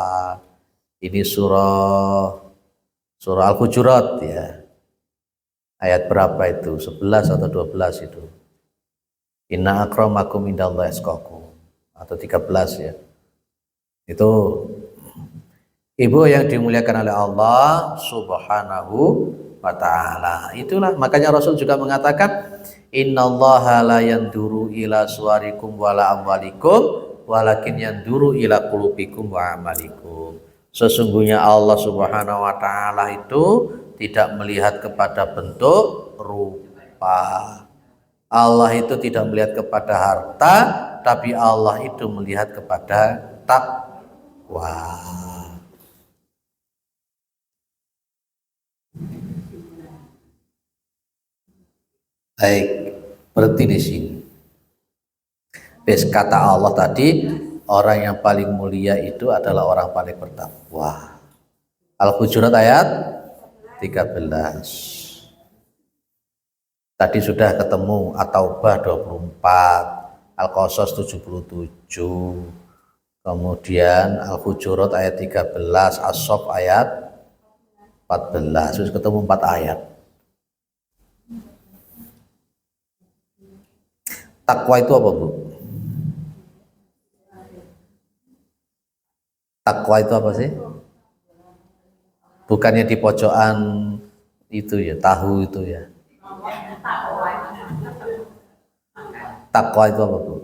Ini surah Al-Hujurat ya. Ayat berapa itu? 11 atau 12 itu. Inna akramakum indallahi atqakum, atau 13 ya. Itu ibu yang dimuliakan oleh Allah Subhanahu wa ta'ala. Itulah makanya Rasul juga mengatakan innallaha la yanduru ila suwarikum wala amwalikum walakin yanduru ila qulubikum wa amalikum. Sesungguhnya Allah Subhanahu wa ta'ala itu tidak melihat kepada bentuk rupa. Allah itu tidak melihat kepada harta, tapi Allah itu melihat kepada takwa. Baik, berarti di sini. Kata Allah tadi, orang yang paling mulia itu adalah orang paling bertakwa. Al-Hujurat ayat 13. Tadi sudah ketemu At-Taubah 24, Al-Qasas 77, kemudian Al-Hujurat ayat 13, As-Saff ayat 14. Sudah ketemu 4 ayat. Takwa itu apa, Bu? Takwa itu apa sih? Bukannya di pojokan itu ya, tahu itu ya. Takwa itu apa, Bu?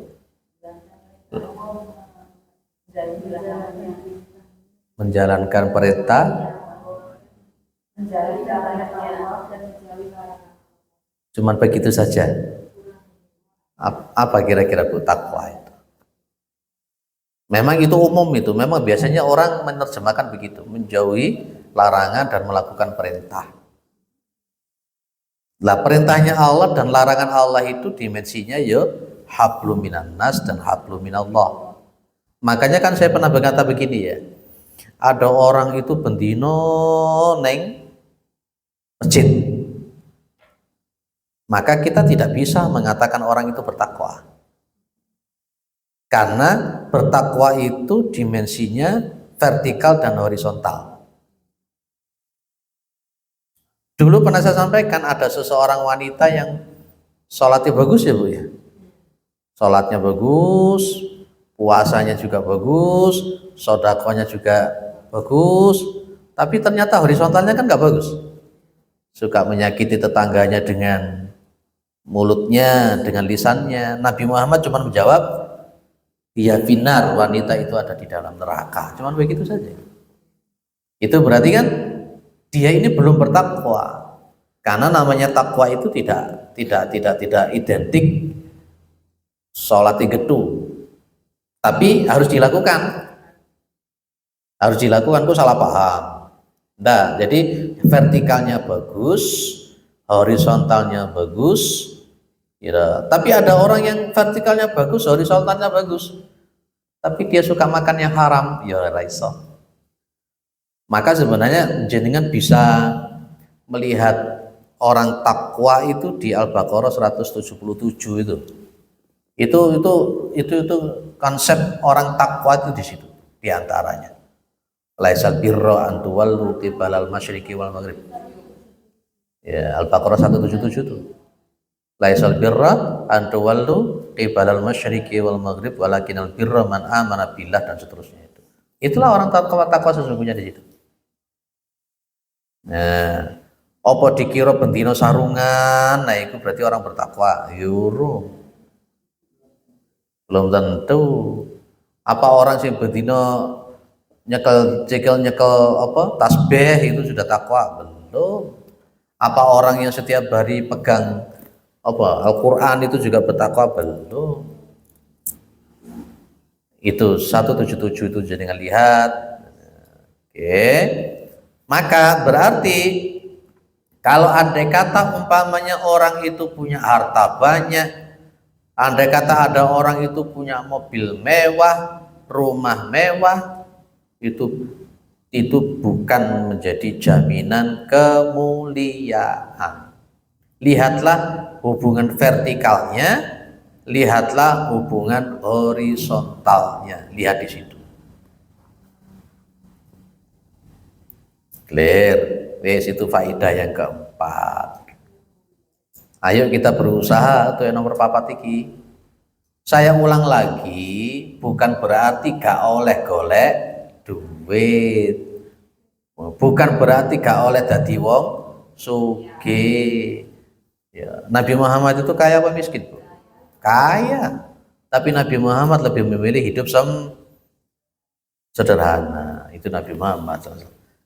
Menjalankan perintah, cuman begitu saja. Apa kira-kira, Bu, takwa itu? Memang itu umum itu, memang biasanya orang menerjemahkan begitu, menjauhi larangan dan melakukan perintah. Lah perintahnya Allah dan larangan Allah itu dimensinya ya hablum minan nas dan hablum minallah. Makanya kan saya pernah berkata begini ya, ada orang itu bendino neng masjid, maka kita tidak bisa mengatakan orang itu bertakwa, karena bertakwa itu dimensinya vertikal dan horizontal. Dulu pernah saya sampaikan ada seseorang wanita yang sholatnya bagus ya, Bu ya. Sholatnya bagus, puasanya juga bagus, sodakohnya juga bagus, tapi ternyata horizontalnya kan nggak bagus. Suka menyakiti tetangganya dengan mulutnya, dengan lisannya. Nabi Muhammad cuma menjawab, "Ya finar, wanita itu ada di dalam neraka." Cuman begitu saja. Itu berarti kan dia ini belum bertakwa, karena namanya takwa itu tidak identik sholat gedu, tapi harus dilakukan. Kok salah paham. Nah, jadi vertikalnya bagus, horizontalnya bagus, ya. Tapi ada orang yang vertikalnya bagus, horizontalnya bagus, tapi dia suka makan yang haram, ya raiso. Maka sebenarnya jenengan bisa melihat orang takwa itu di Al-Baqarah 177 itu. Itu konsep orang takwa itu di situ di antaranya. Laisal birra an tuwallu qibalal masyriqi wal maghrib. Ya, Al-Baqarah 177 itu. Laisal birra an tuwallu qibalal masyriqi wal maghrib walakinal birra man amana billah, dan seterusnya itu. Itulah orang takwa sesungguhnya di situ. Nah, apa dikira bendino sarungan, nah itu berarti orang bertakwa? Yuru, belum tentu. Apa orang sing bendino nyekel apa tasbih itu sudah takwa? Belum. Apa orang yang setiap hari pegang apa Al-Quran itu juga bertakwa? Belum. Itu 177 itu jadi lihat. Oke. Maka berarti kalau andai kata umpamanya orang itu punya harta banyak, andai kata ada orang itu punya mobil mewah, rumah mewah, itu bukan menjadi jaminan kemuliaan. Lihatlah hubungan vertikalnya, lihatlah hubungan horizontalnya. Lihat di situ. Clear. Wes itu faedah yang keempat. Ayo kita berusaha tuh yang nomor papat iki. Saya ulang lagi, bukan berarti gak oleh golek duit. Bukan berarti gak oleh dadi wong sugih. Ya, Nabi Muhammad itu kaya apa miskin, Bu? Kaya. Tapi Nabi Muhammad lebih memilih hidup sederhana. Itu Nabi Muhammad.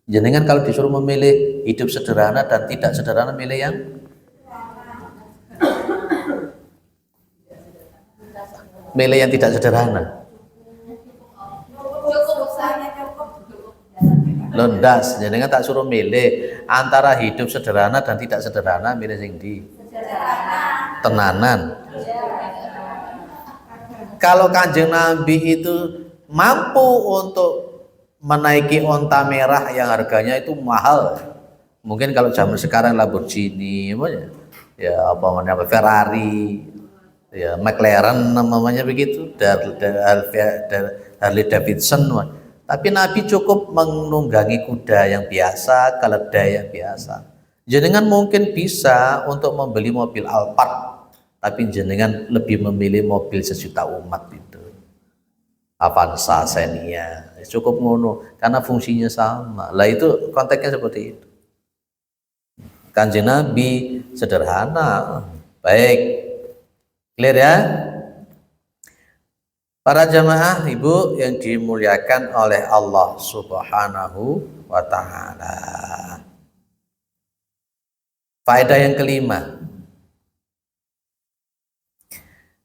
Jenengan kalau disuruh memilih hidup sederhana dan tidak sederhana, milih yang tidak sederhana. Londas, jenengan tak suruh milih antara hidup sederhana dan tidak sederhana, milih sing di tenanan. Kalau Kanjeng Nabi itu mampu untuk menaiki onta merah yang harganya itu mahal, mungkin kalau zaman sekarang Lamborghini, ya apa namanya, Ferrari, ya McLaren namanya begitu, Harley Davidson. Tapi Nabi cukup menunggangi kuda yang biasa, keledai yang biasa. Jenengan mungkin bisa untuk membeli mobil Alphard, tapi jenengan lebih memilih mobil sejuta umat itu, Avanza, Xenia. Cukup ngono, karena fungsinya sama. Lah itu konteksnya seperti itu. Kanjeng Nabi sederhana, baik, clear ya? Para jamaah ibu yang dimuliakan oleh Allah Subhanahu wa ta'ala. Faedah yang kelima.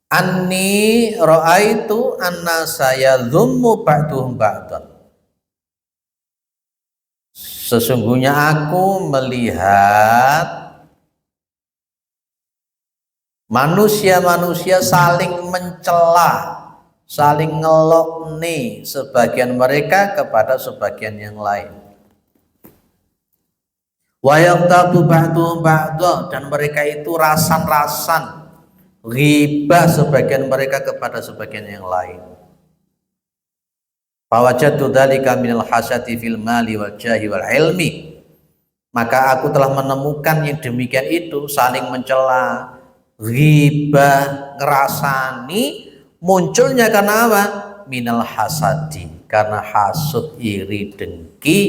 Anni ra'aitu anna saya dhummu ba'duhum ba'dan. Sesungguhnya aku melihat manusia-manusia saling mencela, saling ngelokni sebagian mereka kepada sebagian yang lain. Wa yaqtabu ba'duhum ba'dha, dan mereka itu rasan-rasan ghibah sebagian mereka kepada sebagian yang lain. Fawajadtu dzalika minal hasati fil mali wal jahi wal ilmi. Maka aku telah menemukan yang demikian itu, saling mencela, ghibah, ngerasani, munculnya karena apa? Minal hasadi, karena hasud, iri, dengki,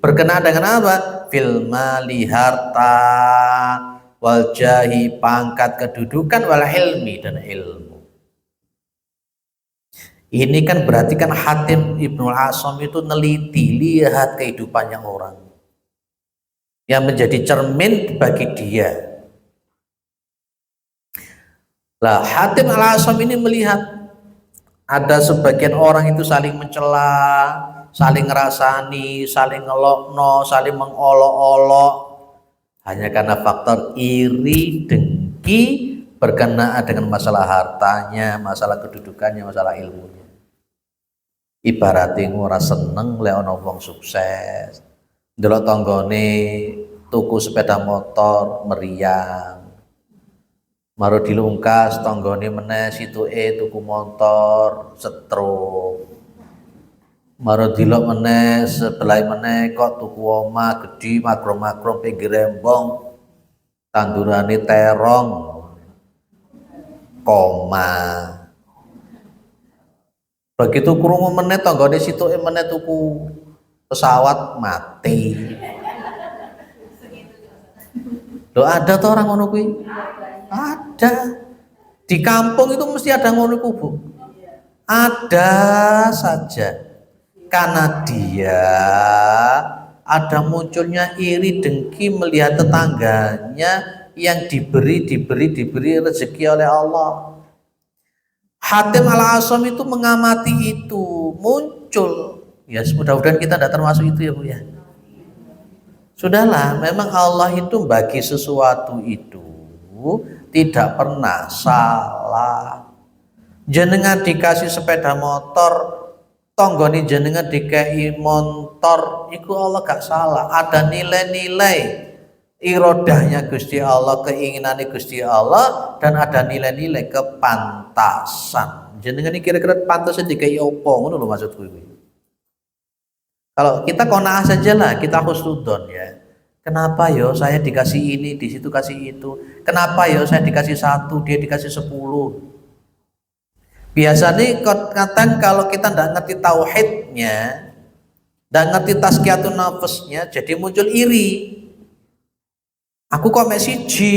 berkenaan dengan apa? Fil mali, harta, wal jahi, pangkat, kedudukan, wal ilmi, dan ilmu. Ini kan berarti kan Hatim Ibnu Asam itu neliti, lihat kehidupannya orang yang menjadi cermin bagi dia. Lah Hatim Al-Asam ini melihat ada sebagian orang itu saling mencela, saling ngerasani, saling ngelokno, saling mengolok-olok, hanya karena faktor iri, dengki, berkenaan dengan masalah hartanya, masalah kedudukannya, masalah ilmunya. Ibaratnya ora seneng lek ana wong sukses, ndelok tanggane tuku sepeda motor meriang, maro dilungkas tanggane meneh situke tuku motor setrum, maro dilok meneh sebelah meneh kok tuku omah gedhi makro-makro pinggir rembong, tandurane terong koma. Begitu krungu meneh tanggane situke meneh tuku pesawat mati. Loh ada tuh orang ngono kuwi? Ada. Di kampung itu mesti ada ngono ku, Bu. Ada saja. Karena dia ada munculnya iri dengki melihat tetangganya yang diberi rezeki oleh Allah. Hatim Al-Asam itu mengamati itu, muncul. Ya mudah-mudahan kita tidak termasuk itu ya Bu ya. Sudahlah, memang Allah itu bagi sesuatu itu tidak pernah salah. Jenengan dikasih sepeda motor, tonggoni jenengan dikai motor, itu Allah gak salah. Ada nilai-nilai irodahnya Gusti Allah, keinginannya Gusti Allah, dan ada nilai-nilai kepantasan. Jenengan ini kira-kira pantasnya dikai opo, ngono lho maksudku ini. Kalau kita qanaah saja lah, kita husnudon ya. Kenapa yo saya dikasih ini, di situ kasih itu? Kenapa yo saya dikasih 1, dia dikasih 10? Biasanya kadang kalau kita tidak ngerti tauhidnya, tidak ngerti tazkiyatun nafsnya, jadi muncul iri. Aku kok mek siji,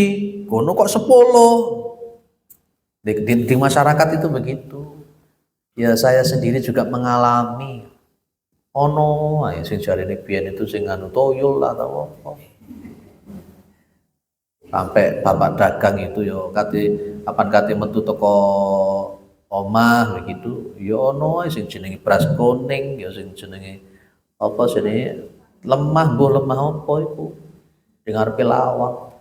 kono kok 10. Di masyarakat itu begitu. Ya saya sendiri juga mengalami. Ono ae sing jarene biyen itu sing anu toyol lah atau apa. Sampai bapak dagang itu yo kapan kate metu teko omah begitu, yo ono ae sing jenenge beras kuning, ya sing jenenge apa jenenge lemah apa iku. Dengar pelawak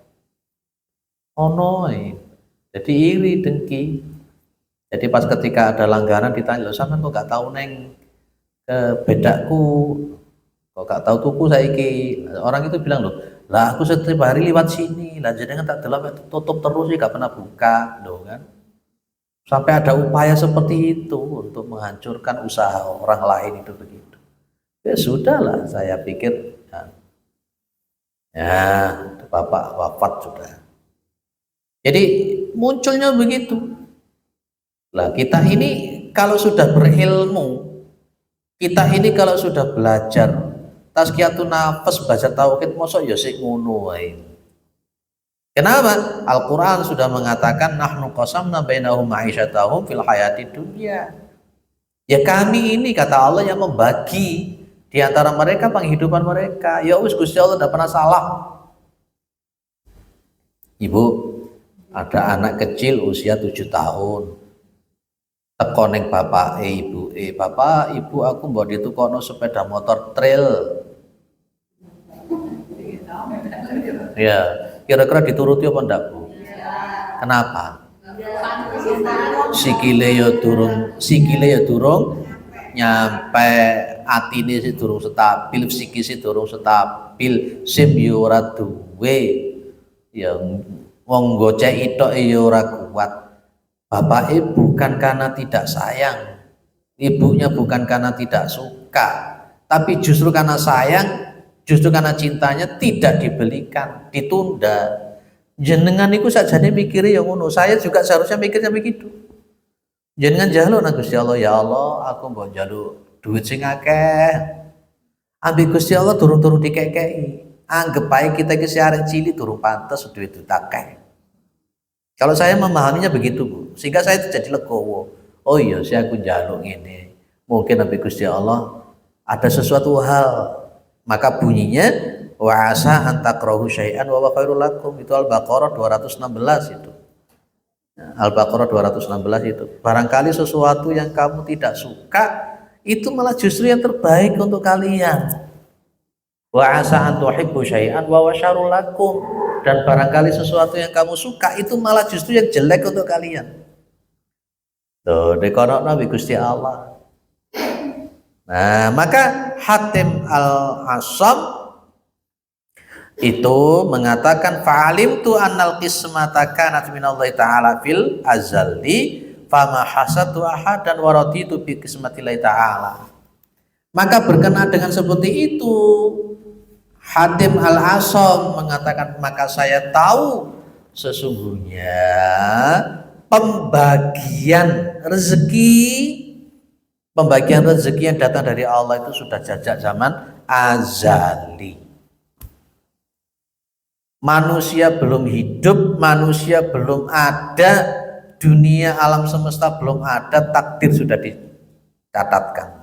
ono ae. Jadi iri dengki. Jadi pas ketika ada langganan ditanya, "Lho sampean kok gak tahu neng bedaku, kok gak tahu tuku saiki?" Orang itu bilang, "Loh, lah aku setiap hari lewat sini, lah jenengan tak delok tutup terus sih gak pernah buka." Loh kan. Sampai ada upaya seperti itu untuk menghancurkan usaha orang lain itu begitu. Ya sudahlah, saya pikir ya bapak wafat sudah. Jadi munculnya begitu. Lah kita ini kalau sudah berilmu, kita ini kalau sudah belajar tazkiyatun nafs, baca tauhid, mosok ya sik ngono wae. Kenapa? Al-Qur'an sudah mengatakan nahnu qasamna bainahum ma'isyatahum fil hayati dunya. Ya kami ini kata Allah yang membagi di antara mereka penghidupan mereka. Ya wis Gusti Allah tidak pernah salah. Ibu, ada anak kecil usia 7 tahun. Teko ning bapak ibu, bapak ibu aku mbok ditukono sepeda motor trail. Ya, kira-kira dituruti apa ndak Bu? Kenapa? Sikile ya durung nyampe, atine sih durung stabil, psikis durung stabil, SIM yo ora duwe. Ya wong gocek itok ya ora kuat. Bapak ibu bukan karena tidak sayang, ibunya bukan karena tidak suka, tapi justru karena sayang, justru karena cintanya tidak dibelikan, ditunda. Jenengan iku sakjane mikire ya ngono, saya juga seharusnya mikirnya begitu. Jenengan njaluk nang Gusti Allah, ya Allah, aku mbok njaluk duit sing akeh. Ambil Gusti Allah turun-turun dikekeki. Anggap ae kita iki arek cilik durung pantes duit akeh. Kalau saya memahaminya begitu Bu, sehingga saya itu jadi legowo. Oh iya, saya aku njaluk ini. Mungkin Nabi Gusti Allah ada sesuatu hal, maka bunyinya wa asa antakrahu syai'an wa khairul lakum, itu Al-Baqarah 216 itu. Al-Baqarah 216 itu. Barangkali sesuatu yang kamu tidak suka itu malah justru yang terbaik untuk kalian. Wa asa an tuhibbu syai'an wa syarrul lakum, dan barangkali sesuatu yang kamu suka itu malah justru yang jelek untuk kalian. Tuh, dekonok Nabi Gusti Allah. Nah, maka Hatim Al-Asam itu mengatakan fa'alim tu annal qismata kanat minallahi ta'ala fil azali fama hasatu ahadan wa raditu bi qismatillahi ta'ala. Maka berkenaan dengan seperti itu, Hatim Al-Asam mengatakan, maka saya tahu sesungguhnya pembagian rezeki yang datang dari Allah itu sudah sejak zaman azali. Manusia belum hidup, manusia belum ada, dunia alam semesta belum ada, takdir sudah dicatatkan.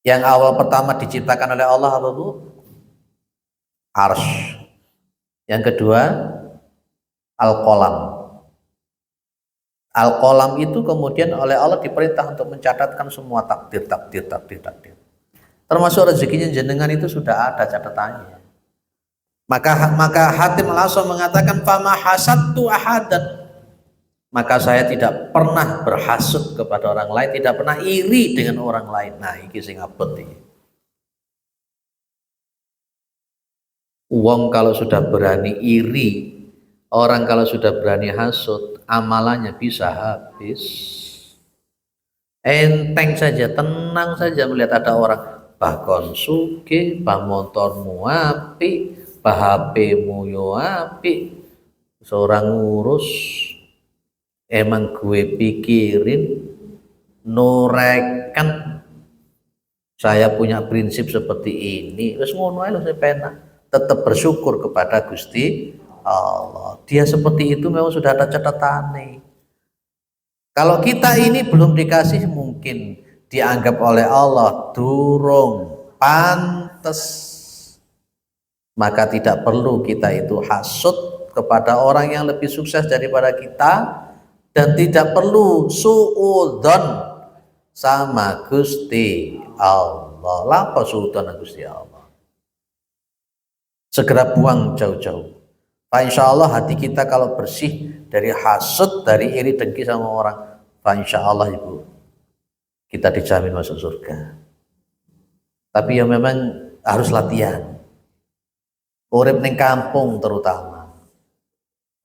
Yang awal pertama diciptakan oleh Allah apa Bu? Arsy. Yang kedua Al-Qalam. Al-Qalam itu kemudian oleh Allah diperintah untuk mencatatkan semua takdir. Termasuk rezekinya jenengan itu sudah ada catatannya. Maka Hatim Al-Asam mengatakan fama hasadtu ahadan. Maka saya tidak pernah berhasut kepada orang lain, tidak pernah iri dengan orang lain. Nah, iki sing abot iki. Wong kalau sudah berani iri, orang kalau sudah berani hasud, amalannya bisa habis. Enteng saja, tenang saja melihat ada orang bahkan sugih, bah motormu apik, bah HP-mu yo apik, seorang ngurus, emang gue pikirin, noreken, saya punya prinsip seperti ini, terus ngono ae lho saya penak. Tetap bersyukur kepada Gusti Allah. Dia seperti itu memang sudah ada catatannya. Kalau kita ini belum dikasih, mungkin dianggap oleh Allah durung pantes, maka tidak perlu kita itu hasud kepada orang yang lebih sukses daripada kita, dan tidak perlu suudzon sama Gusti Allah. Lapa suudzon Gusti Allah? Segera buang jauh-jauh. Pak, insya Allah hati kita kalau bersih dari hasud, dari iri dengki sama orang, Pak, insya Allah Ibu, kita dijamin masuk surga. Tapi ya memang harus latihan. Urip ning kampung terutama,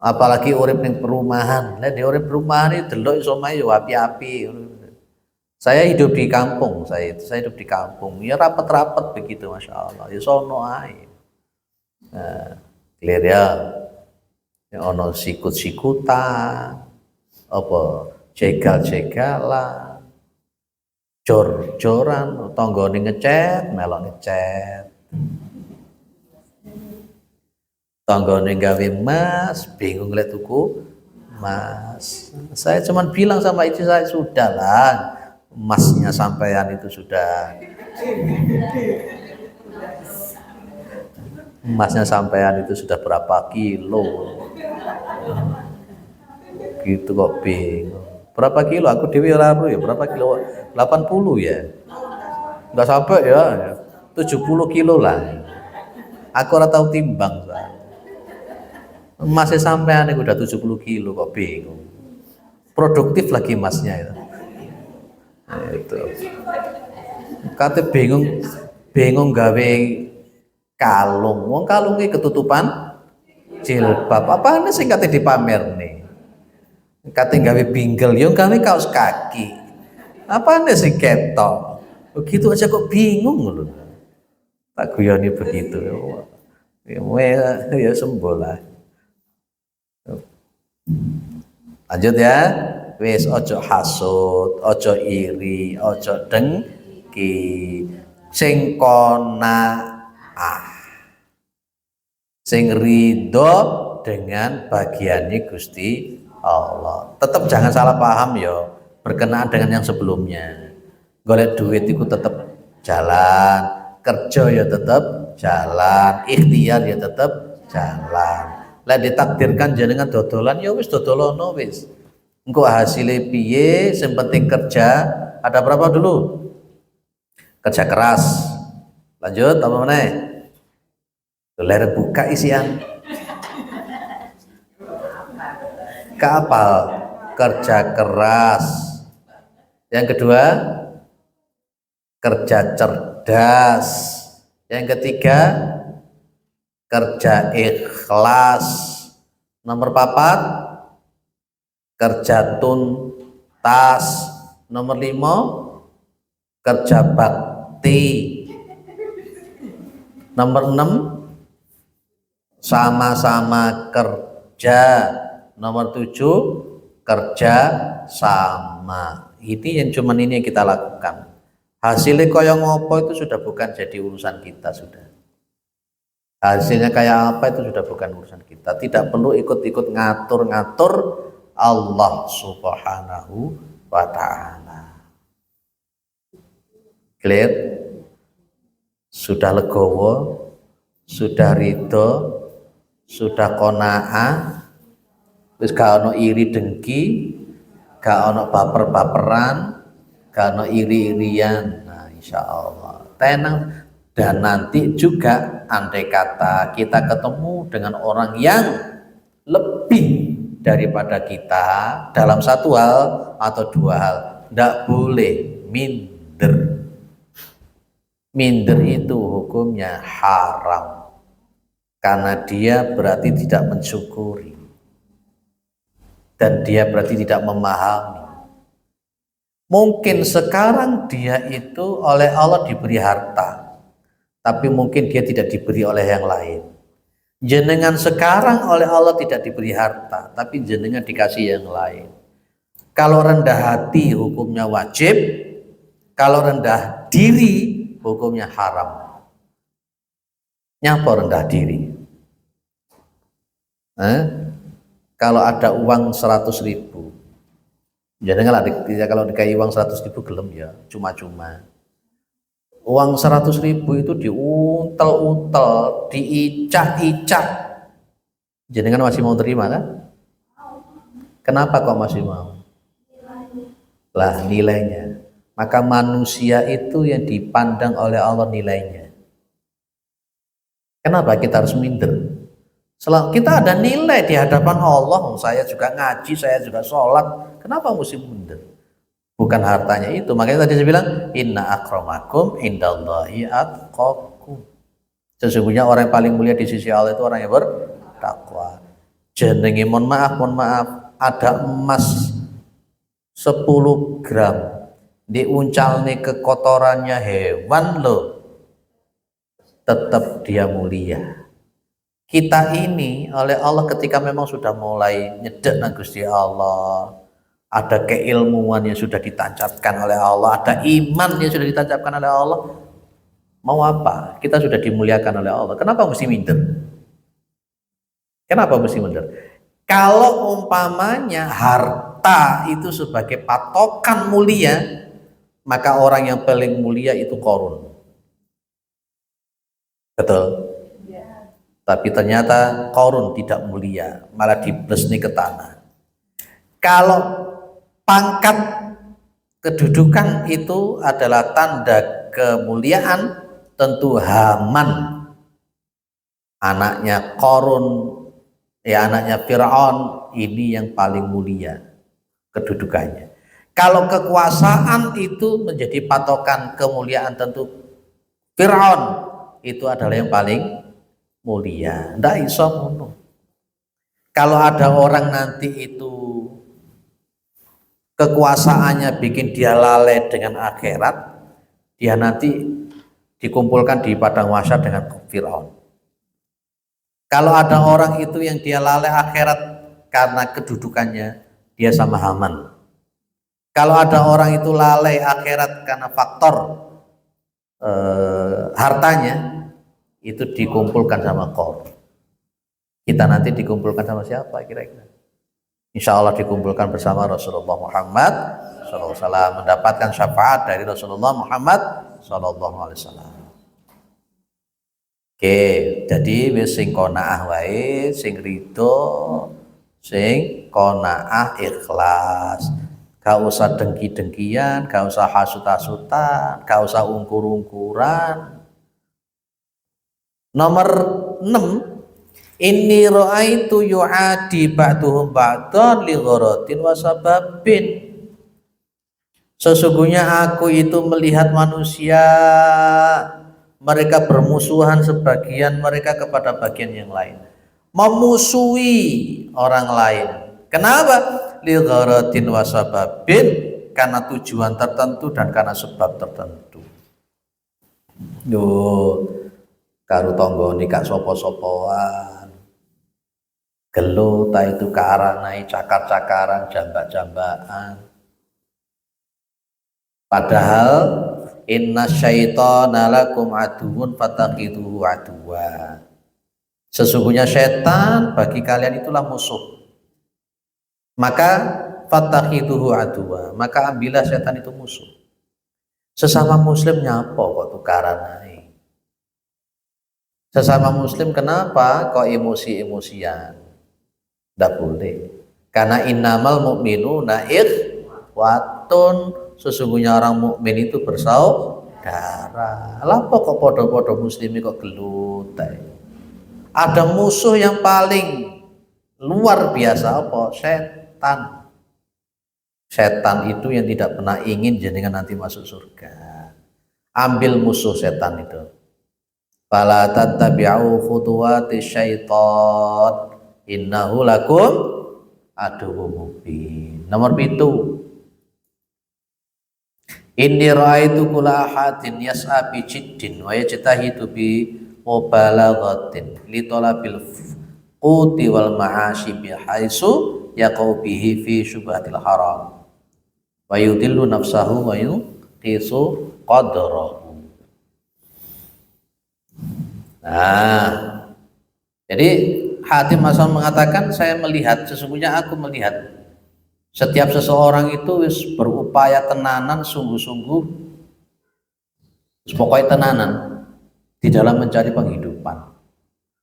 apalagi urip ning perumahan. Lah di urip perumahan itu delok iso mae yo api-api. Saya hidup di kampung, saya hidup di kampung. Ya rapat-rapat begitu, masya Allah. Ya sono ae. Nah, clear ya. Yang ono sikut-sikutan, apa jegal-jegalan, jor-joran, tanggane ngecet, melok ngecet. Tanggane gawe mas, bingung lihat tuku mas. Saya cuman bilang sama istri saya, sudahlah, emasnya sampean itu sudah, emasnya sampean itu sudah berapa kilo, gitu kok bingung. Berapa kilo? Aku dewi lalu ya berapa kilo? 80 ya, nggak sampai ya, 70 kilo lah. Aku ora tahu timbang. Masih sampean itu udah 70 kilo kok bingung. Produktif lagi masnya itu. Nah, itu. Kate bingung gawe kalung. Wong kalungnya ketutupan jilbab. Apane sing kate dipamerne? Kate gawe binggel yo gawe kaos kaki. Apane sing ketok? Begitu aja kok bingung lho. Tak guyoni begitu. Ya sembuh lah. Lanjut ya, wis ojo hasud, ojo iri, ojo dengki, sing qanaah, sing ridho dengan bagiannya Gusti Allah. Tetap jangan salah paham ya, berkenaan dengan yang sebelumnya. Golek duit itu tetap jalan, kerja ya tetap jalan, ikhtiar ya tetap jalan. Lah ditakdirkan jenengan dodolan ya wis dodolono wis. Engko hasilnya piye, sing penting kerja. Ada berapa dulu? Kerja keras. Lanjut apa meneh? Dolar buka isian. Kapal, kerja keras. Yang kedua, kerja cerdas. Yang ketiga, kerja ikhlas. Nomor 4, kerja tuntas. Nomor 5, kerja bakti. Nomor 6, sama-sama kerja. Nomor 7, kerja sama. Ini yang cuman ini yang kita lakukan. Hasilnya kaya ngopo itu sudah bukan jadi urusan kita sudah. Hasilnya kayak apa itu sudah bukan urusan kita. Tidak perlu ikut-ikut ngatur-ngatur Allah Subhanahu wa ta'ala. Clear? Sudah legowo, sudah ridho, sudah qanaah, wis gak ono iri dengki, gak ono baper-baperan, gak ono iri-irian. Nah, insyaallah tenang. Dan nanti juga andai kata kita ketemu dengan orang yang lebih daripada kita dalam satu hal atau dua hal, tidak boleh minder. Minder itu hukumnya haram. karena dia berarti tidak mensyukuri dan dia berarti tidak memahami. Mungkin sekarang dia itu oleh Allah diberi harta, tapi mungkin dia tidak diberi oleh yang lain. Jenengan sekarang oleh Allah tidak diberi harta, tapi jenengan dikasih yang lain. Kalau rendah hati hukumnya wajib, kalau rendah diri hukumnya haram. Nyapa rendah diri? Kalau ada uang 100.000, jangan kalau dikasih uang 100.000 gelem ya, cuma-cuma. Uang 100.000 itu diuntel-untel, diicak-icak. Jenengan masih mau terima kan? Kenapa kok masih mau? Lah nilainya. Maka manusia itu yang dipandang oleh Allah nilainya. Kenapa kita harus minder? Kita ada nilai di hadapan Allah. Saya juga ngaji, saya juga sholat. Kenapa mesti minder? Bukan hartanya itu. Makanya tadi saya bilang, inna akramakum indallahi atqakum. Sesungguhnya orang yang paling mulia di sisi Allah itu orang yang bertakwa. Jenenge mohon maaf, ada emas 10 gram diuncalne ke kotorannya hewan loh, tetap dia mulia. Kita ini oleh Allah ketika memang sudah mulai nyedek nang Gusti Allah, ada keilmuan yang sudah ditancapkan oleh Allah, ada iman yang sudah ditancapkan oleh Allah, mau apa? Kita sudah dimuliakan oleh Allah. Kenapa mesti minder? Kenapa mesti minder? Kalau umpamanya harta itu sebagai patokan mulia, maka orang yang paling mulia itu Qarun. Betul? Tapi ternyata Qarun tidak mulia, malah diblesni ke tanah. Kalau pangkat kedudukan itu adalah tanda kemuliaan, tentu Haman, anaknya Qarun, anaknya Fir'aun, ini yang paling mulia kedudukannya. Kalau kekuasaan itu menjadi patokan kemuliaan, tentu Fir'aun itu adalah yang paling mulia. Ndak iso ngono. Kalau ada orang nanti itu kekuasaannya bikin dia lalai dengan akhirat, dia nanti dikumpulkan di padang mahsyar dengan Firaun. Kalau ada orang itu yang dia lalai akhirat karena kedudukannya, dia sama Haman. Kalau ada orang itu lalai akhirat karena faktor hartanya, itu dikumpulkan sama Qarun. Kita nanti dikumpulkan sama siapa kira-kira? Insya Allah dikumpulkan bersama Rasulullah Muhammad SAW, mendapatkan syafaat dari Rasulullah Muhammad SAW. Oke, jadi wis sing qanaah wae, sing ridho, sing qanaah ikhlas. Gak usah dengki-dengkian, gak usah hasut-hasutan, gak usah ungkur-ungkuran. Nomor 6, inni ra'aitu yu'adi ba'duhum ba'dan li gharatin wa sababin. Sesungguhnya aku itu melihat manusia, mereka bermusuhan sebagian mereka kepada bagian yang lain, memusuhi orang lain. Kenapa? Li gharatin wa sababin, karena tujuan tertentu dan karena sebab tertentu. Karo tangga nikah sapa-sapaan, gelut ta itu karanai cakar-cakaran, jambak-jambakan. Padahal inna syaitana lakum aduwwun fattakhidhuhu aduwwa. Sesungguhnya setan bagi kalian itulah musuh. Maka fattakhidhuhu aduwwa, maka ambillah setan itu musuh. Sesama muslim nyapa kok tukaran. Sesama muslim kenapa kok emosi-emosian? Tidak boleh. Karena innamal mu'minuna ikhwatun, sesungguhnya orang mukmin itu bersaudara. Lapo kok podo-podo muslimi kok gelut? Ada musuh yang paling luar biasa apa? Setan. Setan itu yang tidak pernah ingin jenengan nanti masuk surga. Ambil musuh setan itu. Fala tattabi'u khutuwati syaitan innahu lakum aduwwum mubin. Nomor 7. Inni ra'aitu kulla ahadin yas'a bi jiddin wa yajtahidu bi mubalaghatin li talabil quti wal ma'ashi bi haitsu yaqau bihi fi syubhatil haram wa yudillu nafsahu wa yuqisu qadrahu. Nah, jadi Hatim Asam mengatakan, saya melihat, sesungguhnya aku melihat setiap seseorang itu wis berupaya tenanan, sungguh-sungguh, pokoknya tenanan di dalam mencari penghidupan,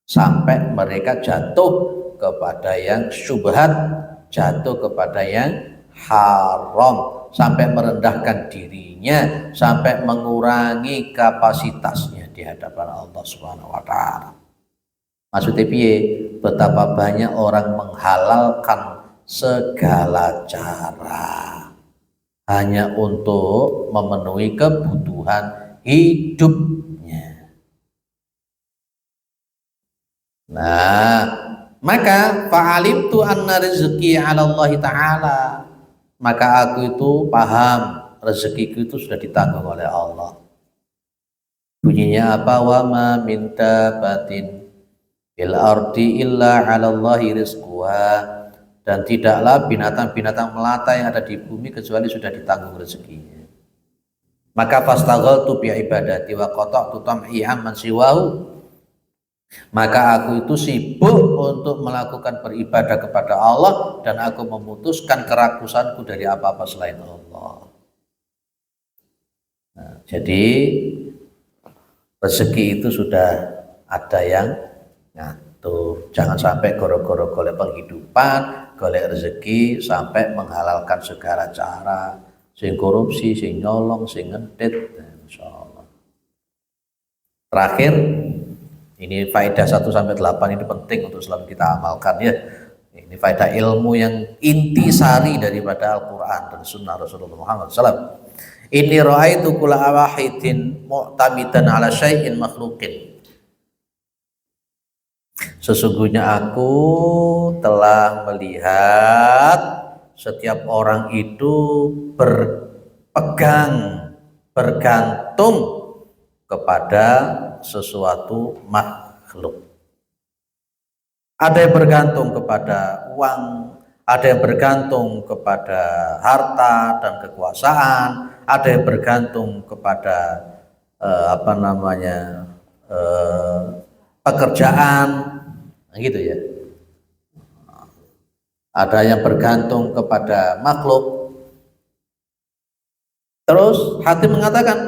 sampai mereka jatuh kepada yang syubhat, jatuh kepada yang haram, sampai merendahkan dirinya, sampai mengurangi kapasitasnya di hadapan Allah Subhanahu wa taala. Maksudnya piye? Betapa banyak orang menghalalkan segala cara hanya untuk memenuhi kebutuhan hidupnya. Nah, maka fa'alimtu anna rezeki 'ala Allah taala. Maka aku itu paham rezekiku itu sudah ditanggung oleh Allah. Bunyinya apa? Wa ma min dabatin fil ardi illa 'ala Allahi rizquha. Dan tidaklah binatang-binatang melata yang ada di bumi kecuali sudah ditanggung rezekinya. Maka fastaghaltu bi ibadati wa qata'tu tam'i amman siwahu. Maka aku itu sibuk untuk melakukan beribadah kepada Allah dan aku memutuskan kerakusanku dari apa-apa selain Allah. Nah, jadi rezeki itu sudah ada yang ngatur. Jangan sampai goro-goro golek penghidupan, golek rezeki sampai menghalalkan segala cara, sing korupsi, sing nyolong, sing ngentit. Insyaallah. Terakhir, ini faedah 1 sampai 8 ini penting untuk selalu kita amalkan ya. Ini faedah ilmu yang intisari daripada Al-Qur'an dan Sunnah Rasulullah Muhammad SAW. Inni ra'aitu kulla wahidin mu'tamidan ala syai'in makhluqin. Sesungguhnya aku telah melihat setiap orang itu bergantung kepada sesuatu makhluk. Ada yang bergantung kepada uang, ada yang bergantung kepada harta dan kekuasaan, ada yang bergantung kepada pekerjaan, gitu ya. Ada yang bergantung kepada makhluk. Terus hati mengatakan,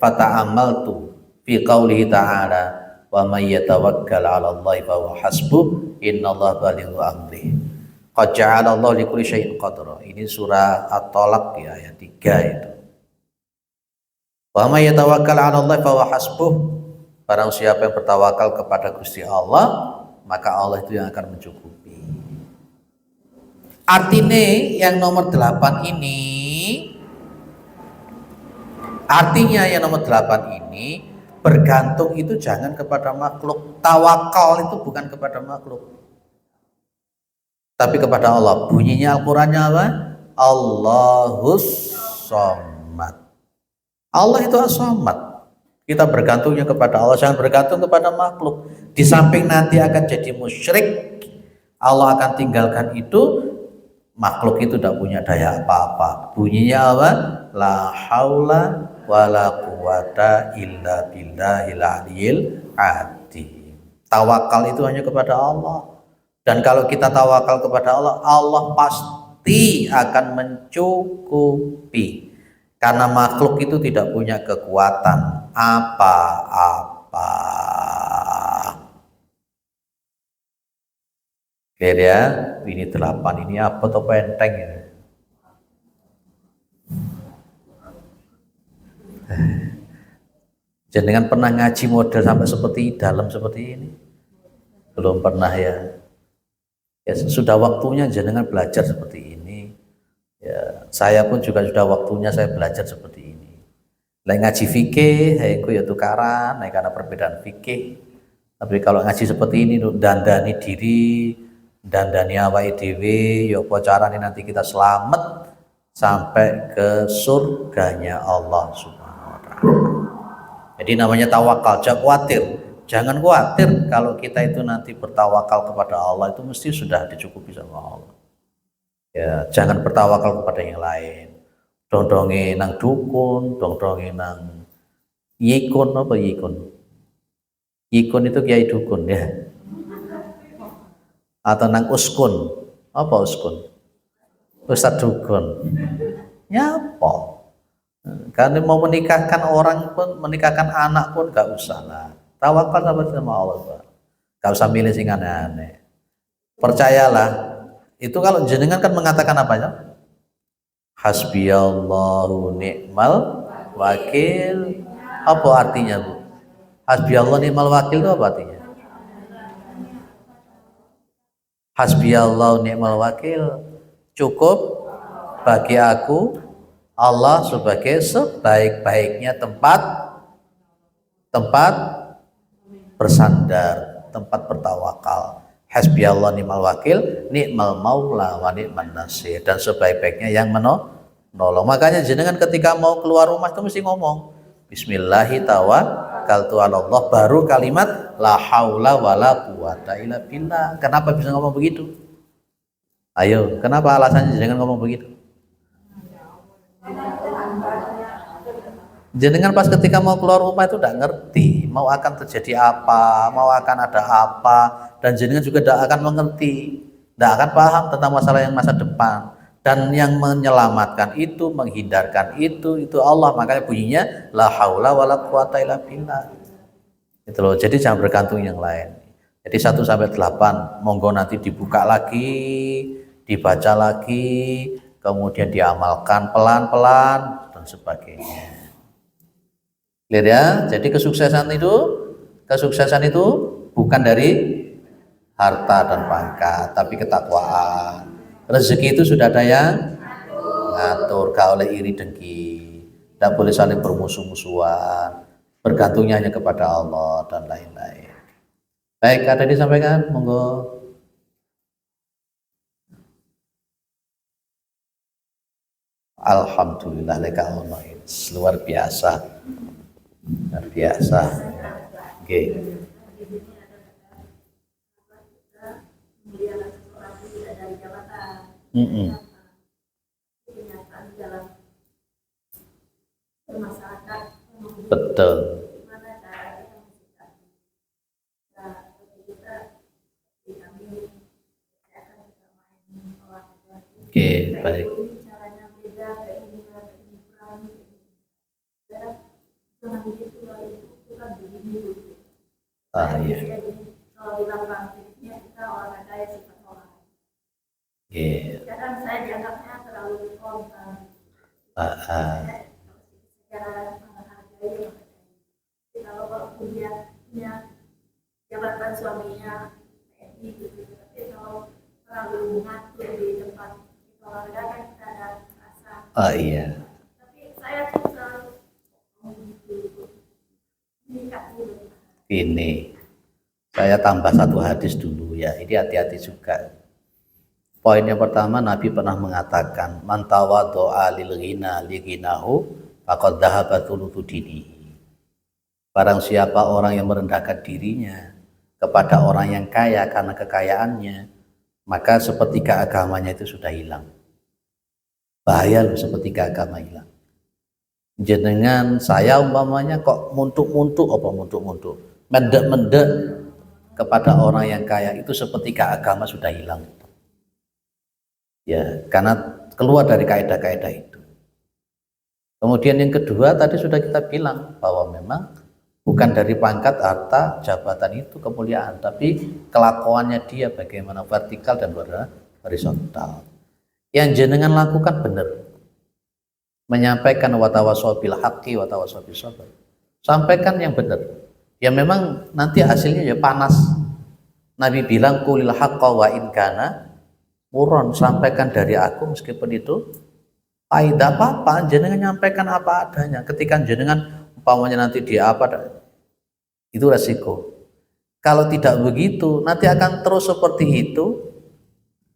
fata'amaltu fi qaulihi ta'ala wa may yatawakkal 'ala Allahi fa huwa hasbuh innallaha balighu amri. Qad ja'ala Allah li kulli syai'in qadra. Ini surah At-Talaq ya, ayat 3 itu. Wa may yatawakkal 'ala Allahi fa huwa hasbuh. Barang siapa yang bertawakal kepada Gusti Allah, maka Allah itu yang akan mencukupi. Artinya yang nomor 8 ini, artinya yang nomor 8 ini, bergantung itu jangan kepada makhluk. Tawakal itu bukan kepada makhluk, tapi kepada Allah. Bunyinya Al-Qur'annya apa? Allahus Somad. Allah itu as-Somad. Kita bergantungnya kepada Allah, jangan bergantung kepada makhluk. Di samping nanti akan jadi musyrik, Allah akan tinggalkan itu, makhluk itu tidak punya daya apa-apa. Bunyinya apa? La haula wala quwata illa billahil aliyil azim. Tawakal itu hanya kepada Allah. Dan kalau kita tawakal kepada Allah, Allah pasti akan mencukupi. Karena makhluk itu tidak punya kekuatan apa-apa. Oke ya, ini 8 ini apa atau enteng ini? Jenengan pernah ngaji model sampai seperti dalam seperti ini? Belum pernah ya. Ya sudah waktunya jenengan belajar seperti ini. Ya, saya pun juga sudah waktunya saya belajar seperti ini. Lek ngaji fikih, iku ya tukaran, karena perbedaan fikih. Tapi kalau ngaji seperti ini, dandani diri, dandani awake dhewe, ya apa carane nanti kita selamat sampai ke surganya Allah Subhanahu wa taala. Jadi namanya tawakal, jangan khawatir. Jangan khawatir kalau kita itu nanti bertawakal kepada Allah itu mesti sudah dicukupi sama Allah. Ya, jangan bertawakal kepada yang lain. Dong-donge nang dukun, dong-donge nang yikun apa yikun? Yikun itu kiai dukun ya. Atau nang uskun. Apa uskun? Ustadz dukun. Ya apa? Karena mau menikahkan orang pun, menikahkan anak pun gak usah lah. Tawakal sama Allah, Pak. Gak usah milih sing aneh-aneh. Percayalah. Itu kalau jenengan kan mengatakan apa ya? Hasbiyallahu ni'mal wakil. Apa artinya, Bu? Hasbiyallahu ni'mal wakil itu apa artinya? Hasbiyallahu ni'mal wakil. Cukup bagi aku Allah sebagai sebaik-baiknya tempat bersandar, tempat bertawakal. Hasbiyallah ni'mal wakil, ni'mal maula wa ni'man nasir, dan sebaik-baiknya yang menolong. Makanya jenengan ketika mau keluar rumah itu mesti ngomong bismillahi tawakkaltu 'alallah, baru kalimat la haula wala quwata illa billah. Kenapa bisa ngomong begitu? Ayo, kenapa alasannya jenengan ngomong begitu? Jenengan pas ketika mau keluar rumah itu tidak ngerti mau akan terjadi apa, mau akan ada apa, dan jenengan juga tidak akan mengerti, tidak akan paham tentang masalah yang masa depan. Dan yang menyelamatkan itu, menghindarkan itu Allah. Makanya bunyinya la haula wala quwata illa billah. Itu loh. Jadi jangan bergantung yang lain. Jadi 1 sampai 8 monggo nanti dibuka lagi, dibaca lagi, kemudian diamalkan pelan-pelan dan sebagainya. Clear ya? Jadi kesuksesan itu bukan dari harta dan pangkat, tapi ketakwaan. Rezeki itu sudah ada yang ngatur, gak oleh iri dengki, tidak boleh saling bermusuh-musuhan, bergantungnya hanya kepada Allah dan lain-lain. Baik, ada disampaikan, monggo. Alhamdulillah leka Allah, luar biasa. Luar biasa. Oke. Betul. Oke, baik. Iya. Kadang saya dianggapnya terlalu spontan. Kalau punya jabatan suaminya gitu, tapi kalau terlalu mengatur di tempat olahraga kan kita ada rasa. Iya. Tapi saya tuh selalu ini saya tambah 1 hadis dulu ya, ini hati-hati juga. Poin yang pertama, Nabi pernah mengatakan man tawaddo'a lil ghina li ghinahu faqad dhahaba thulutsu dinihi. Barang siapa orang yang merendahkan dirinya kepada orang yang kaya karena kekayaannya, maka sepertiga agamanya itu sudah hilang. Bahaya loh sepertiga agama hilang. Jenengan saya umpamanya kok muntuk-muntuk, mendek-mendek kepada orang yang kaya, itu sepertiga agama sudah hilang. Ya, karena keluar dari kaidah-kaidah itu. Kemudian yang kedua tadi sudah kita bilang bahwa memang bukan dari pangkat, harta, jabatan itu kemuliaan, tapi kelakuannya dia bagaimana vertikal dan horizontal. Yang jenengan lakukan benar. Menyampaikan watawasau bil haqqi watawasau bis sabr. Sampaikan yang benar. Ya memang nanti hasilnya ya panas. Nabi bilang qulil haqqa wa in kana muron, sampaikan dari aku meskipun itu Tidak apa-apa, jenengan nyampaikan apa adanya. Ketika jenengan umpamanya nanti dia apa, itu resiko. Kalau tidak begitu, nanti akan terus seperti itu,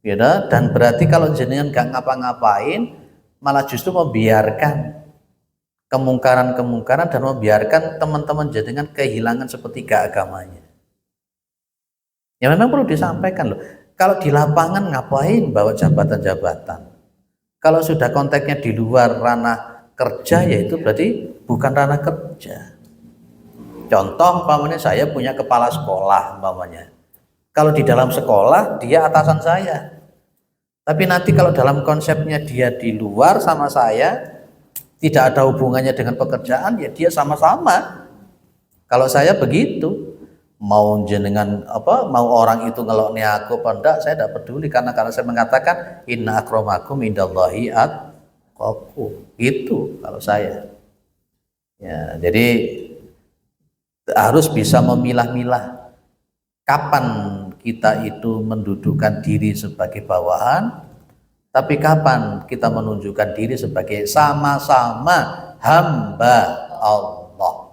ya, dan berarti kalau jenengan gak ngapa-ngapain, malah justru membiarkan kemungkaran-kemungkaran dan membiarkan teman-teman jenengan kehilangan sepertiga agamanya. Ya memang perlu disampaikan loh. Kalau di lapangan ngapain bawa jabatan-jabatan? Kalau sudah konteksnya di luar ranah kerja, ya itu berarti bukan ranah kerja. Contoh umpamanya saya punya kepala sekolah umpamanya. Kalau di dalam sekolah dia atasan saya. Tapi nanti kalau dalam konsepnya dia di luar sama saya, tidak ada hubungannya dengan pekerjaan, ya dia sama-sama. Kalau saya begitu, mau jenengan mau orang itu ngelokni aku apa enggak, saya tidak peduli, karena saya mengatakan inna akramakum indallahi atqakum. Itu kalau saya. Ya, jadi harus bisa memilah-milah kapan kita itu mendudukan diri sebagai bawahan, tapi kapan kita menunjukkan diri sebagai sama-sama hamba Allah.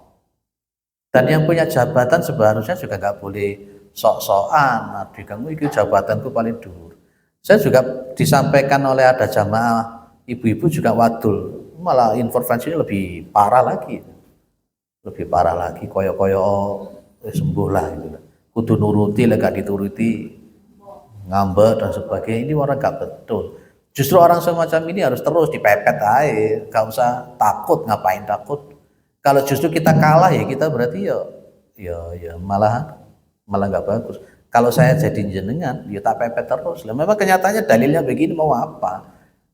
Dan yang punya jabatan seharusnya juga nggak boleh sok-sokan. Nabi kamu itu jabatanku paling dhuwur. Saya juga disampaikan oleh ada jamaah ibu-ibu juga wadul, malah intervensinya lebih parah lagi, koyo-koyo sembuh lah gitu. Kudu nuruti, gak dituruti ngambek dan sebagainya. Ini orang gak betul. Justru orang semacam ini harus terus dipepet aja, gak usah takut. Ngapain takut? Kalau justru kita kalah, ya kita berarti ya malah nggak bagus. Kalau saya jadi jenengan, ya tak pepet terus. Lah memang kenyataannya dalilnya begini, mau apa?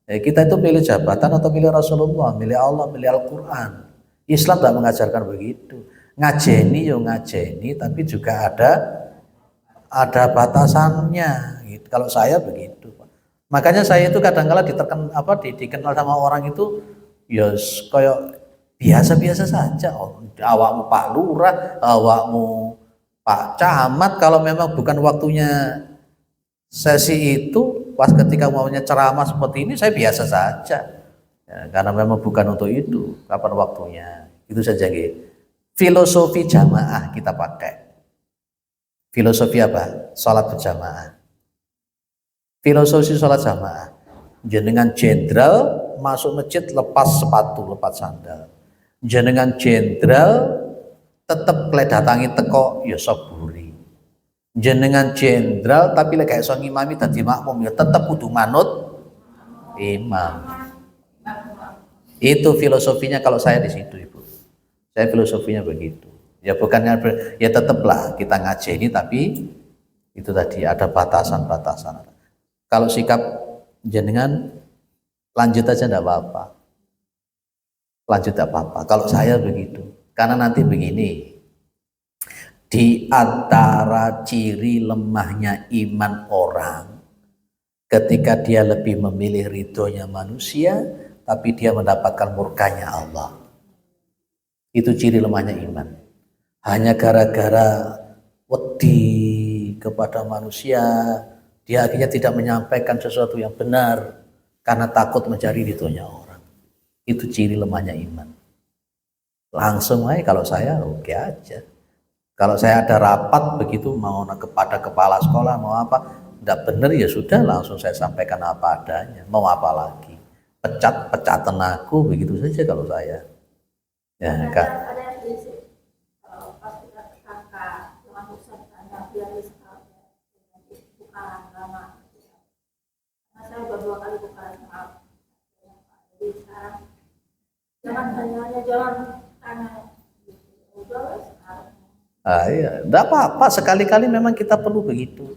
Ya, kita itu milih jabatan atau milih Rasulullah, milih Allah, milih Al-Quran. Islam tidak mengajarkan begitu. Ngajeni ngajeni, tapi juga ada batasannya. Gitu. Kalau saya begitu. Makanya saya itu kadang-kala dikenal sama orang itu ya kayak biasa-biasa saja. Awakmu Pak Lurah, awakmu Pak Camat, kalau memang bukan waktunya sesi itu, pas ketika maunya ceramah seperti ini, saya biasa saja. Ya, karena memang bukan untuk itu, kapan waktunya. Itu saja gitu. Filosofi jamaah kita pakai. Filosofi apa? Sholat berjamaah. Filosofi sholat jamaah. Jenengan jenderal masuk masjid lepas sepatu, lepas sandal. Jenengan jenderal tetep lek datangi teko ya saburi. Jenengan jenderal tapi lek gak iso ngimami dadi makmum ya tetep kudu manut imam. Itu filosofinya kalau saya di situ, Ibu. Saya filosofinya begitu. Ya bukannya ya tetaplah kita ngajeni, tapi itu tadi ada batasan-batasan. Kalau sikap jenengan lanjut aja enggak apa-apa. Lanjut apa-apa. Kalau saya begitu, karena nanti begini, di antara ciri lemahnya iman orang, ketika dia lebih memilih ridhonya manusia, tapi dia mendapatkan murkanya Allah, itu ciri lemahnya iman. Hanya gara-gara wedi kepada manusia, dia akhirnya tidak menyampaikan sesuatu yang benar karena takut mencari ridhonya Allah. Itu ciri lemahnya iman. Langsung aja kalau saya oke aja. Kalau saya ada rapat begitu mau kepada kepala sekolah mau apa, tidak benar ya sudah langsung saya sampaikan apa adanya. Mau apa lagi? Pecatan aku begitu saja kalau saya. Ya Kak. Saya berdua kali buka maaf. Jadi sekarang jangan tanya udah sekarang. Iya, enggak apa-apa, sekali-kali memang kita perlu begitu.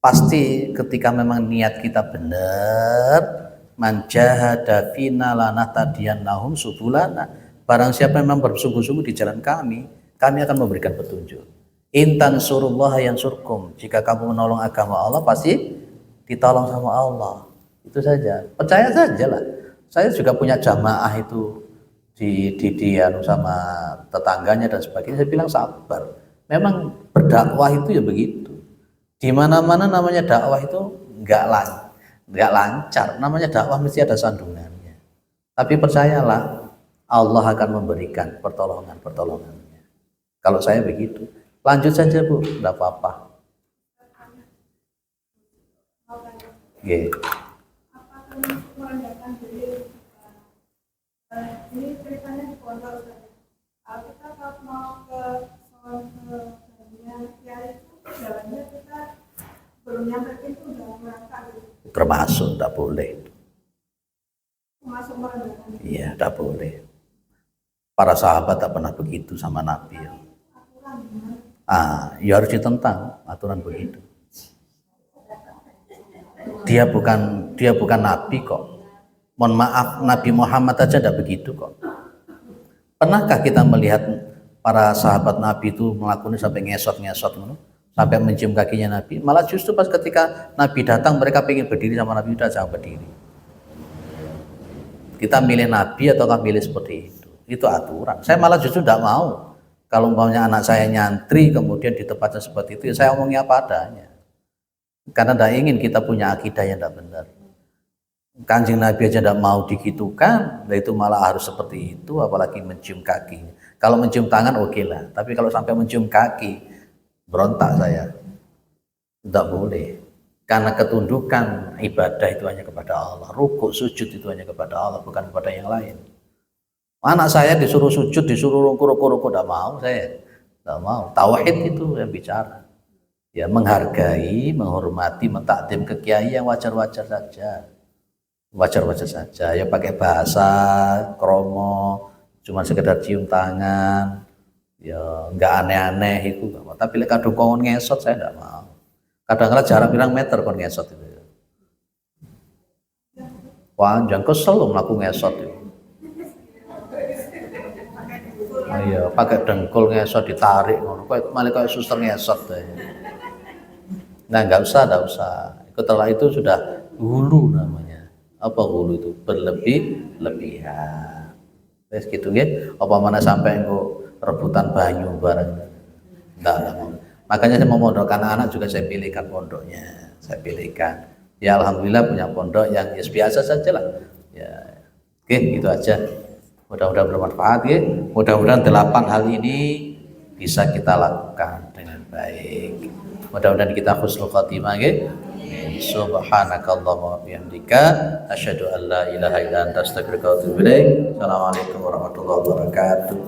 Pasti ketika memang niat kita benar, man jahada fina lanahtadiyannahum subulana. Barang siapa memang bersungguh-sungguh di jalan kami akan memberikan petunjuk. Intan surullah yansurkum. Jika kamu menolong agama Allah, pasti ditolong sama Allah. Itu saja. Percaya saja lah. Saya juga punya jamaah itu di sama tetangganya dan sebagainya. Saya bilang sabar. Memang berdakwah itu ya begitu. Di mana-mana namanya dakwah itu enggak lancar. Namanya dakwah mesti ada sandungannya. Tapi percayalah, Allah akan memberikan pertolongannya. Kalau saya begitu. Lanjut saja Bu, tidak apa-apa. Yeah. Ini ceritanya di pondok. Kalau kita mau ke kiai itu jalannya kita belum nyampe itu udah merasa gitu. Termasuk tidak boleh. Masuk merendahkan. Iya, tidak boleh. Para sahabat tak pernah begitu sama Nabi. Ya harus ditentang aturan begitu. Dia bukan Nabi kok. Mohon maaf, Nabi Muhammad aja tidak begitu kok. Pernahkah kita melihat para sahabat Nabi itu melakukan sampai ngesot-ngesot, sampai mencium kakinya Nabi? Malah justru pas ketika Nabi datang mereka pengen berdiri sama Nabi, udah jangan berdiri. Kita milih Nabi ataukah milih seperti itu? Itu aturan. Saya malah justru tidak mau. Kalau umpamanya anak saya nyantri kemudian di tempatnya seperti itu, ya saya omongnya apa adanya. Karena tidak ingin kita punya akidah yang tidak benar. Kanjeng Nabi aja tidak mau digitukan, nah itu malah harus seperti itu, apalagi mencium kaki. Kalau mencium tangan oke lah, tapi kalau sampai mencium kaki, berontak saya. Tidak boleh. Karena ketundukan ibadah itu hanya kepada Allah, rukuk sujud itu hanya kepada Allah, bukan kepada yang lain. Anak saya disuruh sujud, disuruh rukuk tidak mau, saya tidak mau. Tauhid itu yang bicara. Ya, menghargai, menghormati, mentakdim ke kiai yang wajar-wajar saja. Wajar-wajar saja. Ya pakai bahasa kromo, cuma sekedar cium tangan. Ya nggak aneh-aneh itu enggak mau. Tapi lek kadung kon ngesot saya enggak mau. Kadang-kadang jarak pirang meter kon ngesot itu. Wah, jangan kesel loh melaku ngesot itu. Iya, pakai dengkul ngesot ditarik ngono. Kok malah kayak suster ngesot deh. Nah, enggak usah. Setelah itu sudah hulu namanya. Apa hulu itu? Berlebihan. Wes gitu nggih. Apa mana sampai engko rebutan banyu bareng. Enggak mau. Makanya saya memondokkan anak juga saya pilihkan pondoknya. Saya pilihkan. Ya alhamdulillah punya pondok yang biasa saja lah. Ya. Oke, gitu aja. Mudah-mudahan bermanfaat ya. Mudah-mudahan 8 hal ini bisa kita lakukan dengan baik. Mudah-mudahan kita husnul khatimah ya. Subhanakallahumma wa bihamdika asyhadu an la ilaha illa anta astaghfiruka wa atubu ilaik. Assalamualaikum warahmatullahi wabarakatuh.